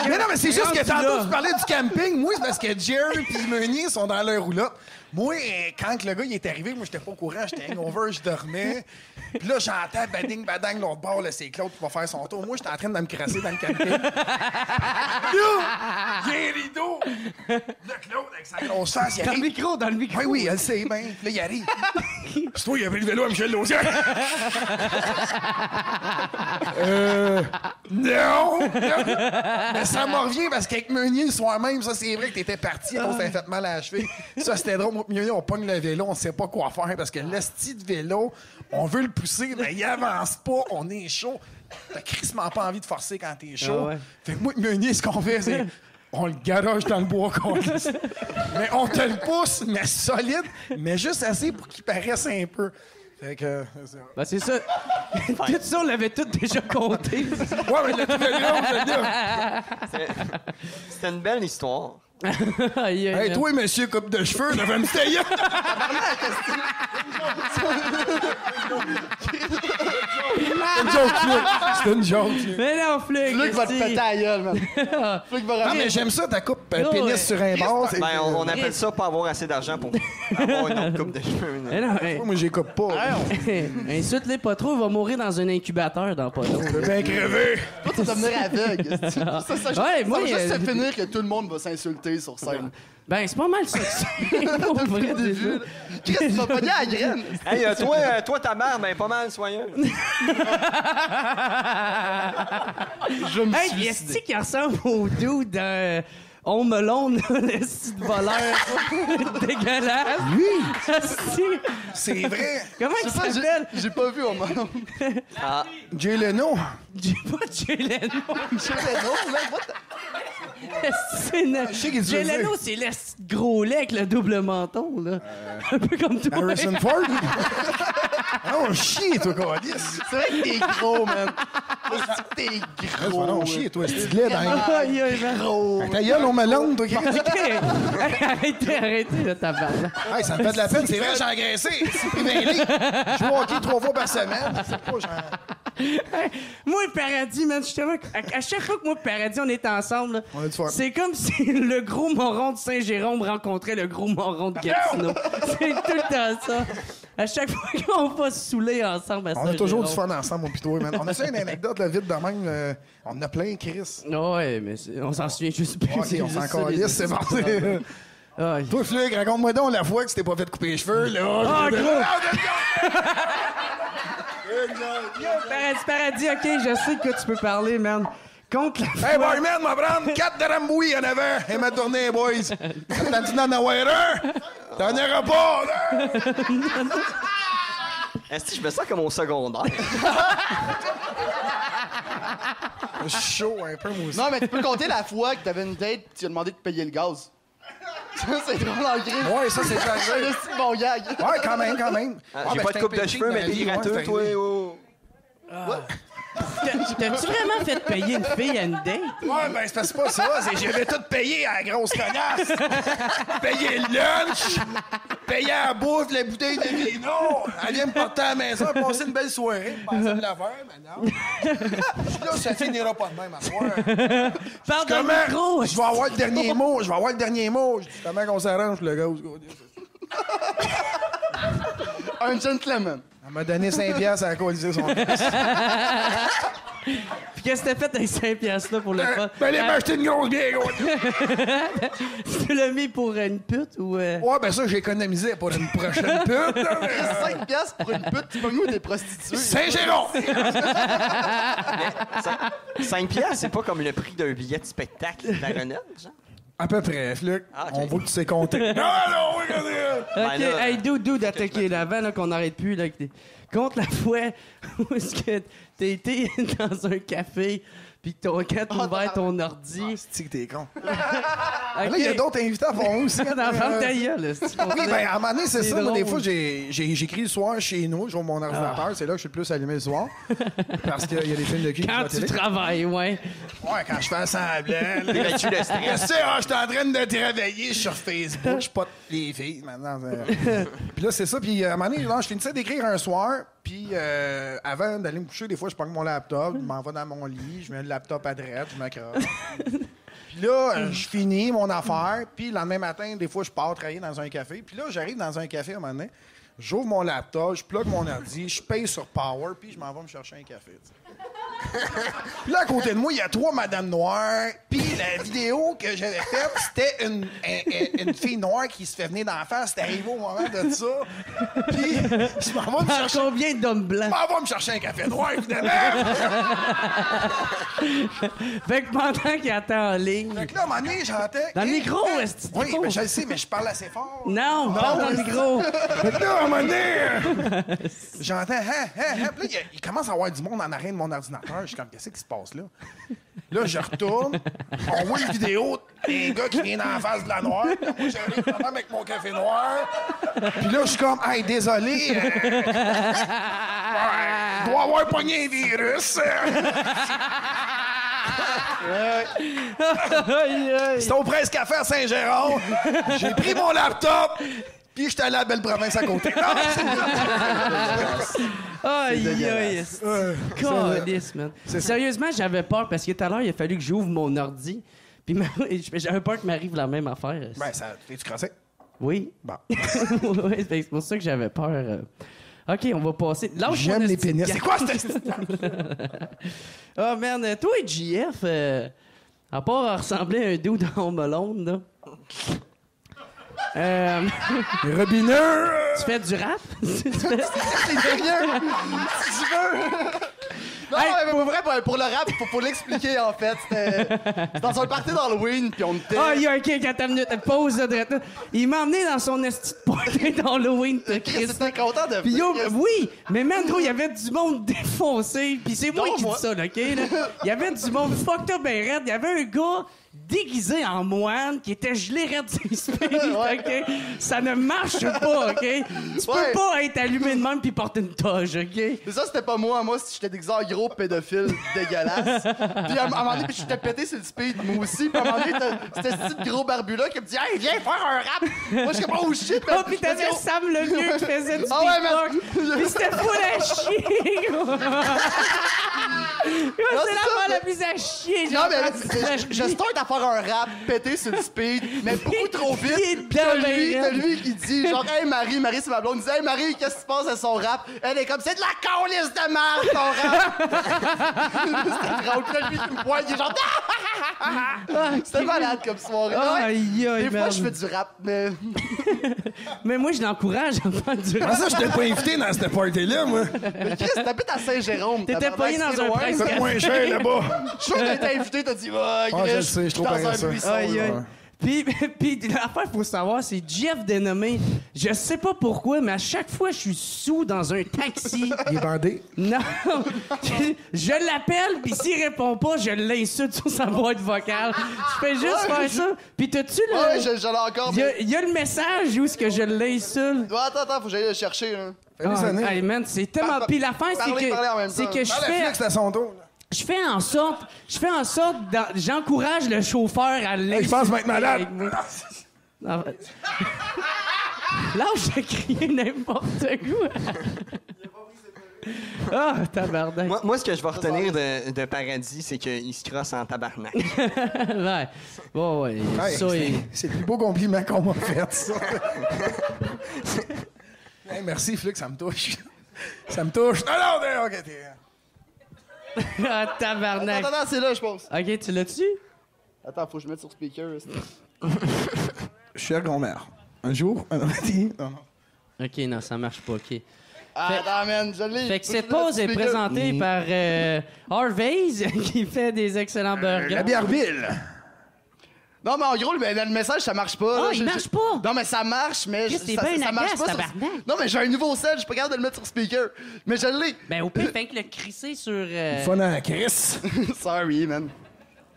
Mais non, mais c'est juste que tantôt, tu parlais du camping. Moi, c'est parce que Jerry et Meunier sont dans leur roulotte. Moi, quand le gars il est arrivé, moi, j'étais pas au courant, j'étais hangover, je dormais. Puis là, j'entends bading, badang, l'autre bord, là, c'est Claude qui va faire son tour. Moi, j'étais en train de me crasser dans le camping. Là, il y a un rideau. Là, Claude, avec sa grosse face, il Dans le arrive. micro, dans le micro. Oui, oui, elle sait bien. Puis là, il arrive. C'est toi, il avait le vélo à Michel Lausière. Non! Mais ça m'en revient parce qu'avec Meunier, le soir même, ça, c'est vrai que t'étais parti quand on s'était fait mal à la cheville. Ça, c'était drôle. Moi, Meunier, on pogne le vélo, on sait pas quoi faire parce que l'esti de vélo, on veut le pousser, mais il avance pas, on est chaud. T'as crissement pas envie de forcer quand t'es chaud. Ah ouais. Fait que moi, Meunier, ce qu'on fait, c'est. On le garage dans le bois, mais on te le pousse, mais solide, mais juste assez pour qu'il paraisse un peu. Fait que. Ben, c'est ça. Tout ça, on l'avait tout déjà compté. Ouais, mais le vélo, je le dis. C'était une belle histoire. Aïe, aïe, Hey, aïe. toi, monsieur coupe de cheveux, devant une taillette! C'est une joke, Luc. C'est une joke, Luc. Mais non, Fluc. Luc va te esti. péter la gueule, man. Luc va Ah, ramener. mais j'aime ça, ta coupe Oh, pénis ouais. sur un bord. c'est- Ben, on appelle ça pas avoir assez d'argent pour avoir une autre coupe de cheveux. Mais non, mais... Moi, j'y coupe pas. Insulte-les pas trop, il va mourir dans un incubateur dans pas long. Je veux bien crever. Toi, tu vas devenir aveugle. Ça Ouais, moi, va juste euh, se finir que tout le monde va s'insulter sur scène. Ben, c'est pas mal ça. Pour vrai, déjà. Chris, tu vas pogner à la graine. Hey, toi, ta mère, ben, pas mal soigneuse. Je me Hey, est-ce qu'il ressemble au dude dans Home Alone, le style de voleur dégueulasse? Oui! C'est vrai. Comment il s'appelle? J'ai pas vu au moment. Jay Leno. J'ai pas Jay Leno. J'ai le nom, man. What the- C'est sais qu'il dit Jay ça. Leno, c'est le style gros lait avec le double menton, là. Un peu comme toi. Harrison Ford. Oh, chier, toi, Calice. C'est vrai que t'es gros, man. T'es gros. Non, chier, toi, c'est lait dans Aïe, aïe, man. Gros. ta gueule, on me l'onde, toi, Chris. Arrêtez, là, tabarnak. Hey, ça me fait de la peine, c'est vrai, j'ai engraissé. C'est pris d'un lit. Je joue au hockey 3 fois par semaine. Je sais pas, Moi et Paradis, man, justement, à chaque fois que moi et Paradis, on est ensemble, là, On a du fun. c'est comme si le gros moron de Saint-Jérôme rencontrait le gros moron de Gatineau. C'est tout le temps ça. À chaque fois qu'on va se saouler ensemble à On a toujours du Saint-Jérôme. fun ensemble, mon pitoy, man. On a ça une anecdote, là, vite de même. On en a plein, Chris. Ouais, mais on s'en souvient juste plus. Ok, on s'en calisse, c'est bon. Ah, Toi, Fluc, raconte-moi donc la fois que tu t'es pas fait couper les cheveux, là. Ah, gros! Paradis, OK, je sais que tu peux parler, man. Contre la Hey, fois- boyman, m'a prendre 4 de Rambouilles en avant et m'a tourné, boys. T'as dit d'en avoir un? T'en auras pas, là! Est-ce que je me sens comme au secondaire? Je suis chaud un peu, moi aussi. Non, mais tu peux compter la fois que t'avais une date et tu as demandé de payer le gaz. Ça, c'est drôle en gris. Ouais, ça, c'est clair. C'est un petit bon gag. Ouais, quand même. J'ai pas de coupe de cheveux, mais t'es rateux, toi. Oh. T'as-tu vraiment fait payer une fille à une date? Ouais, ben c'est pas ça. J'avais tout payé à la grosse connasse. Payé le lunch, payé la bouffe, la bouteille de vino. Elle vient me porter à la maison, passer une belle soirée. Je pensais me la faire, mais non. Là, ça finira pas de même à soir. Parle dans le micro! Je vais avoir le dernier mot. Je dis, comment qu'on s'arrange, le gars? Un gentleman. Elle m'a donné 5$ à la coaliser son fils. Puis qu'est-ce que t'as fait avec 5 piastres-là pour le fun? Ben, allez m'acheter une grosse bière, gros. Tu l'as mis pour une pute ou... Ouais, ben ça, j'ai économisé pour une prochaine pute. Là, mais... 5 piastres pour une pute, tu peux nous des prostituées. Saint-Géron! 5 piastres, c'est pas comme le prix d'un billet de spectacle de la Renelle, genre? À peu près, Fluc. Ah, okay. On voit que tu sais compter. non, regardez! OK, Ben là, hey, dude, attaquez là, avant là, qu'on n'arrête plus. Là, compte la fois où est-ce que t'as été dans un café puis que quand t'as ouvert ton ordi... C'est que t'es con. OK. Là, il y a d'autres invités à fond aussi. Dans la femme ta gueule, c'est Oui, ben à un moment donné, c'est ça. Moi, des fois, drôle. j'écris le soir chez nous, j'ouvre mon ordinateur, c'est là que je suis le plus allumé le soir. Parce qu'il y a des films de cul Quand sur la tu télé. travailles, ouais. Ouais, quand je fais semblant. T'évacues le stress. Tu sais, je suis en train de travailler sur Facebook, je pote les filles maintenant. Puis là, c'est ça. Puis à un moment donné, là, je finissais d'écrire un soir. Puis avant d'aller me coucher, des fois, je prends mon laptop, je m'en vais dans mon lit, je mets le laptop à droite, je me crosse. Puis là, je finis mon affaire. Puis le lendemain matin, des fois, je pars travailler dans un café. Puis là, j'arrive dans un café à un moment donné, j'ouvre mon laptop, je plug mon ordi, je paye sur Power, puis je m'en vais me chercher un café. Puis là, à côté de moi, il y a 3 madames noires. Puis la vidéo que j'avais faite, c'était une fille noire qui se fait venir d'en face. C'était arrivé au moment de ça. Puis je m'en vais me chercher... Combien d'hommes blancs? Je m'en vais me chercher un café noir, évidemment! Fait que pendant qu'il attend en ligne... Fait que là, à un moment donné, j'entends... Dans le micro, est-ce que Oui, mais je le sais, mais je parle assez fort. Non, parle dans le micro. Fait que là, à un moment donné, j'entends... Puis là, il commence à avoir du monde en arrière de mon ordinateur. Je suis comme, qu'est-ce qui se passe là? Là, je retourne. On voit une vidéo d'un gars qui vient en face de la noire. Moi, j'arrive quand même avec mon café noir. Puis là, je suis comme, hey, désolé. Je dois avoir pogné un virus. C'était au Presse Café à Saint-Jérôme. J'ai pris mon laptop. Puis j'étais allé à la belle province à côté. Aïe, aïe. Câlisse, man. Sérieusement, j'avais peur parce que tout à l'heure, il a fallu que j'ouvre mon ordi. Puis j'avais peur que m'arrive la même affaire. Ben, ça... T'es-tu crossé? Oui. Bon. Ouais, c'est pour ça que j'avais peur. OK, on va passer. Lâche J'aime mon les esti de pénis. gars. C'est quoi cette... Ah, merde. Toi et JF, à part ressembler à un dude dans Home Alone, là... Robineux! Tu fais du rap? C'est rien. Si tu veux. Non, mais pour vrai, pour le rap, pour l'expliquer, en fait, c'était dans un party d'Halloween, puis on était... Ah, il y a un kick à ta minute. Pause, là, drette là. Il m'a emmené dans son esti de party d'Halloween, Chris. C'était content de Puis yo, oui, mais man, gros, il y avait du monde défoncé. Puis c'est moi qui dis ça, là, OK? Là. Il y avait du monde fucked up et raide. Il y avait un gars déguisé en moine qui était gelé raide ses speed, OK? Ça ne marche pas, OK? Tu peux pas être allumé de même puis porter une toge, OK? Mais ça, c'était pas moi. Moi, j'étais déguisé en gros pédophile dégueulasse. Puis à un moment donné, j'étais pété sur le speed, moi aussi. Puis à un moment donné, c'était ce petit gros barbu-là qui me dit « Hey, viens faire un rap! » Moi, je suis comme « Oh shit! » Oh, pis t'avais Sam le vieux qui faisait du beatbox. Pis c'était fou à chier, gros. C'est l'affaire la plus à chier. Non, mais je start à faire un rap pété sur le speed, mais beaucoup trop vite. Pis t'as lui qui dit genre « Hey, Marie, c'est ma blonde. » Il dit « Hey, Marie, qu'est-ce qui se passe à son rap? » Elle est comme « C'est de la calisse de merde, ton rap! » C'était drôle. Puis là, lui qui me pointe, il est genre « C'était malade comme soirée. » Aïe, aïe, des fois, je fais du rap, mais... Mais moi, je l'encourage à faire du rap. Comment ça, je t'ai pas invité dans cette party-là, moi? Mais Chris, t'habites à Saint-Jérôme. T'étais payé dans un presse. C'est moins cher, là-bas. Je suis sûr que t'as été invité, t'as dit « Oh, Ah, je le Chris, sais, je trouve dans pareil un ça. buisson. » Aïe, aïe. Puis l'affaire, faut savoir, c'est Jeff dénommé. Je sais pas pourquoi, mais à chaque fois, je suis sous dans un taxi. Il est bandé. Non! Je l'appelle, puis s'il répond pas, je l'insulte sur sa boîte vocale. Je fais juste faire ça. Puis t'as-tu le... Ouais, je l'ai encore. Il y a le message où est-ce que je l'insulte. Ouais, attends, faut que j'aille le chercher. Hein. Ah, hey, man, c'est tellement... Puis la fin, Parlez en même c'est temps. que je Parle à fais... Flex, à son tour. Je fais en sorte, j'encourage le chauffeur à Hey, je pense que je vais être malade. Non, là, j'ai crié n'importe quoi. Ah, tabarnak. Moi, ce que je vais retenir de Paradis, c'est qu'il se crosse en tabarnak. Ouais. Bon, ouais. Hey, Ça, c'est le plus beau compliment qu'on m'a fait, ça. Hey, merci, Flex, ça me touche. Ça me touche. Non, OK, t'es... Ah, tabarnak. Attends, c'est là, je pense. OK, tu l'as-tu? Attends, faut que je mette sur speaker. Chère grand-mère, un jour, un matin... Non. OK, non, ça marche pas, OK. Attends, man, je l'ai. Fait que cette pause est présentée par Harvey's, qui fait des excellents burgers. La Bièrville. Non, mais en gros, le message, ça marche pas. Ah, là. il marche pas! Non, mais ça marche, mais... Chris, t'es ça bien marche agace, pas. tabarnak. Non, mais j'ai un nouveau set, je suis pas capable de le mettre sur speaker. Mais je l'ai. Ben, au pire, fait que le crisser sur... Fun à Chris. Sorry, man.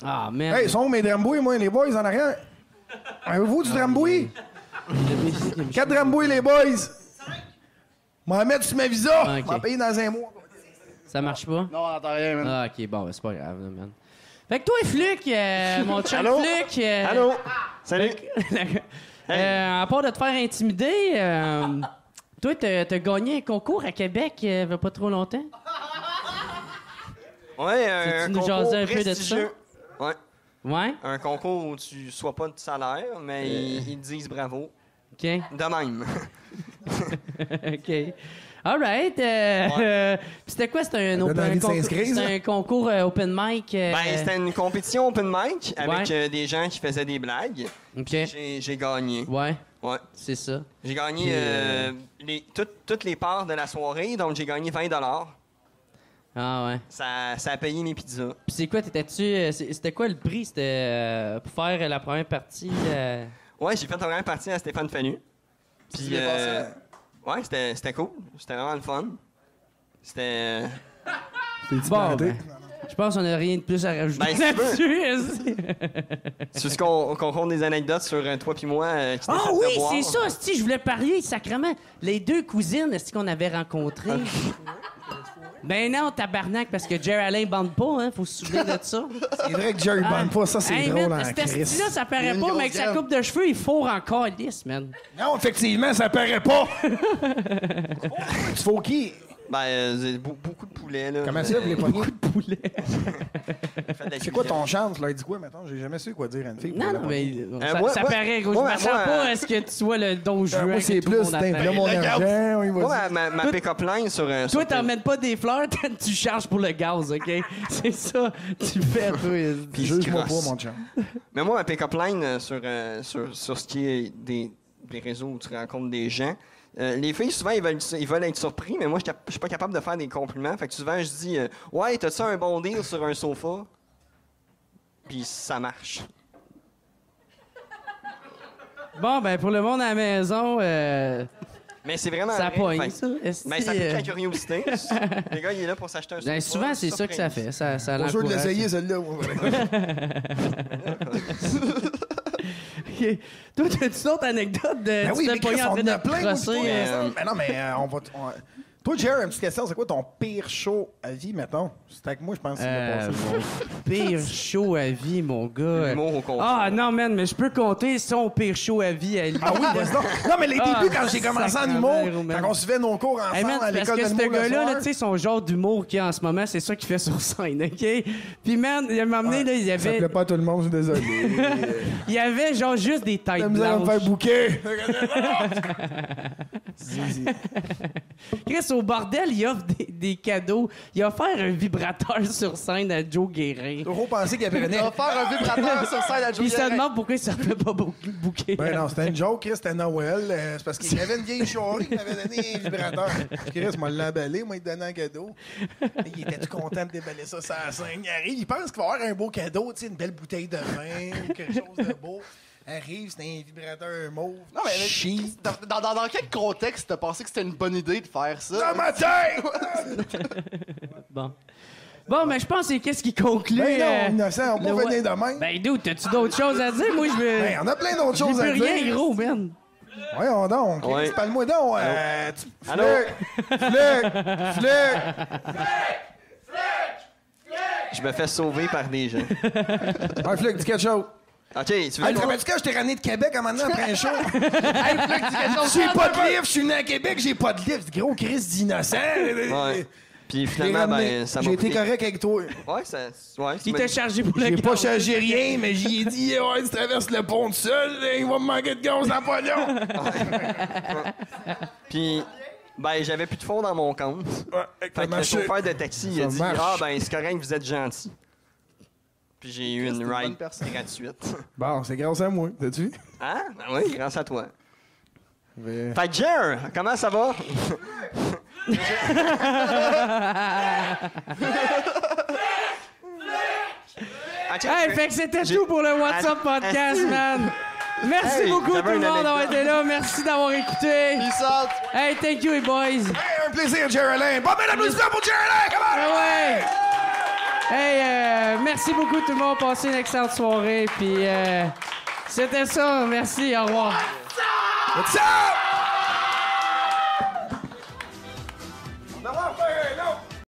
Ah, merde. Hey, sont où mes drambouilles, moi, les boys, en arrière? Avez-vous du drambouille? 4 drambouilles, les boys. M'en mettre sur ma visa. Ah, ok. M'en payer dans un mois. Ça marche pas? Non, on entend rien, man. Ah, OK, bon, ben, c'est pas grave, là, man. Fait que toi, Fluc, mon chum Allô? Fluc... Allô? Salut. À part de te faire intimider, toi, t'as gagné un concours à Québec il y a pas trop longtemps? Ouais, Tu un nous concours jaser un peu de prestigieux. Ouais. Ouais? Un concours où tu sois pas de salaire, mais ils te disent bravo. OK. De même. OK. All right. Puis c'était quoi? C'était un, donne envie de s'inscrire, ça? c'était un concours open mic? Ben, c'était une compétition open mic avec Ouais. des gens qui faisaient des blagues. OK. J'ai gagné. Ouais, Ouais. c'est ça. J'ai gagné toutes les parts de la soirée, donc j'ai gagné 20 $. Ah ouais. Ça a payé mes pizzas. Puis c'est quoi? C'était quoi le prix? C'était pour faire la première partie? Ouais, j'ai fait la première partie à Stéphane Fallu. Puis, bien passé. ouais, c'était cool. C'était vraiment le fun. C'était... Bon, ben, je pense qu'on n'a rien de plus à rajouter Ben, si tu là-dessus. C'est ce qu'on compte des anecdotes sur toi puis moi qui Ah t'es fait oui, boire. c'est ça, si je voulais parler sacrément. Les deux cousines, est-ce qu'on avait rencontrées? Ben non, tabarnak, parce que Jerry Alain bande pas, hein, faut se souvenir de ça. C'est vrai que Jerry bande pas, ça, c'est Hey, drôle, man, en cet Chris. esti-là, ça Il y a paraît une pas, grosse mais avec sa graine. coupe de cheveux, il fourre encore lisse, man. Non, effectivement, ça paraît pas. Tu fais qui? Ben, beaucoup de poulet, là. Comment ça, vous les pognez? Poulet. C'est quoi ton chance, là? Il dit quoi, maintenant? J'ai jamais su quoi dire à une fille. pour Non, la non, mais ça, moi- ça moi- paraît, gros. moi- Je m'attends moi, pas à ce que tu sois le don juin. Moi, c'est que tout le plus, monde attend. t'as mon argent, oui, Moi, vas-y. ma pick-up line sur... Toi, sur- t'emmènes pas des fleurs, tu charges pour le gaz, OK? C'est ça, tu fais, toi. Puis juge-moi pas, crosse. mon chum. Mais moi, ma pick-up line sur ce qui est des réseaux où tu rencontres des gens, les filles, souvent, ils veulent être surpris, mais moi, je suis pas capable de faire des compliments. Fait que souvent, je dis ouais, t'as-tu un bon deal sur un sofa? Puis ça marche. Bon, ben, pour le monde à la maison, Mais c'est vraiment ça vrai. pogne, Fait- ça. Esti, Mais ça pique la curiosité. Le gars, il est là pour s'acheter un sofa. ben, souvent, c'est ça que ça fait. Ça Pas sûr de l'encourage. l'essayer, celle-là. OK. Toi, t'as-tu d'autres anecdotes de Ben oui, tu mais t'es pogné Chris, en on train en a de plein, moi, crosser? pis toi, mais non, mais on va... Toi, Jerry, une petite question. C'est quoi ton pire show à vie, mettons? C'est avec moi, je pense. qu'il l'a passé. Mon pire show à vie, mon gars. L'humour au comptoir. Ah non, man, mais je peux compter son pire show à vie à lui. Ah oui, vas-y donc. Non, mais les Ah, débuts, quand j'ai commencé en sacrément, humour, man. quand on suivait nos cours ensemble Hey, man, à c'est parce l'école que de ce l'humour le gars-là, soir. là, tu sais, son genre d'humour qu'il a en ce moment, c'est ça qu'il fait sur scène, OK? Puis, man, il m'a amené, là, il y Ça avait... plaît pas à tout le monde, je suis désolé. Il y avait, genre, juste des têtes T'as misère à me faire blanches. bouquer. Chris, au bordel, il offre des cadeaux. Il a offert un vibrateur sur scène à Joe Guérin. Trop pensé qu'il apprenait. On va faire un vibrateur sur scène à Puis il se Joe demande pourquoi il se fait pas bouquer. Ben non, c'était une joke, Chris, c'était Noël. C'est parce qu'il avait une vieille charrue qui m'avait donné un vibrateur. Chris m'a l'emballé, moi, il donnait un cadeau. Il était tout content de déballer ça sur la scène. Il arrive, il pense qu'il va avoir un beau cadeau, tu sais, une belle bouteille de vin ou quelque chose de beau. arrive, c'est un vibrateur mauve. Non, mais cheap. dans quel contexte t'as pensé que c'était une bonne idée de faire ça? Dans ma tête! Bon, mais je pense que c'est qu'est-ce qui conclut... Ben non, innocent, on peut le- venir demain. Ben, dude, t'as-tu d'autres choses à dire? Moi, je veux... Ben, on a plein d'autres choses à J'ai plus dire. rien, gros, man. Voyons donc. Ouais. Parle-moi donc. Allô? Fluc! Je me fais sauver par des gens. Un Fluc, dis quelque chose. OK, tu veux Hey, te rappelles-tu quand je t'ai ramené de Québec à maintenant après un show? Hey, Fluc, dis quelque chose. J'ai pas de livre, je suis venu à Québec, j'ai pas de livre. C'est gros Chris d'innocent. Ouais. Puis Je l'ai finalement, ramené. ben, ça m'a J'ai été coûté- correct avec toi. Ouais, ça... Ouais, Il t'a chargé pour la J'ai pas gaz. changé rien, mais j'y ai dit, ouais, tu traverses le pont tout seul, il va me manquer de gaz dans pas long. Puis, ben, j'avais plus de fonds dans mon compte. Fait que le marche. chauffeur de taxi, il a Ça dit marche. Ah, ben, c'est correct, vous êtes gentil. Puis j'ai eu une une bonne ride personne. gratuite. Bon, c'est grâce à moi, t'as-tu? Hein? Ben oui, grâce à toi. Mais- Fait que Jer, comment ça va? Ok, Hey, fait que c'était tout pour le What's Up Podcast, man. Merci Hey, beaucoup tout j'avais le une monde d'avoir anecdote. été là. Merci d'avoir écouté. Peace out. Hey, thank you, boys. Hey, un plaisir, Geraldine. Bon, ben, l'applaudissement pour Geraldine, comment? Ah ouais. Hey, merci beaucoup tout le monde. Passez une excellente soirée. Puis c'était ça. Merci. Au revoir. What's up?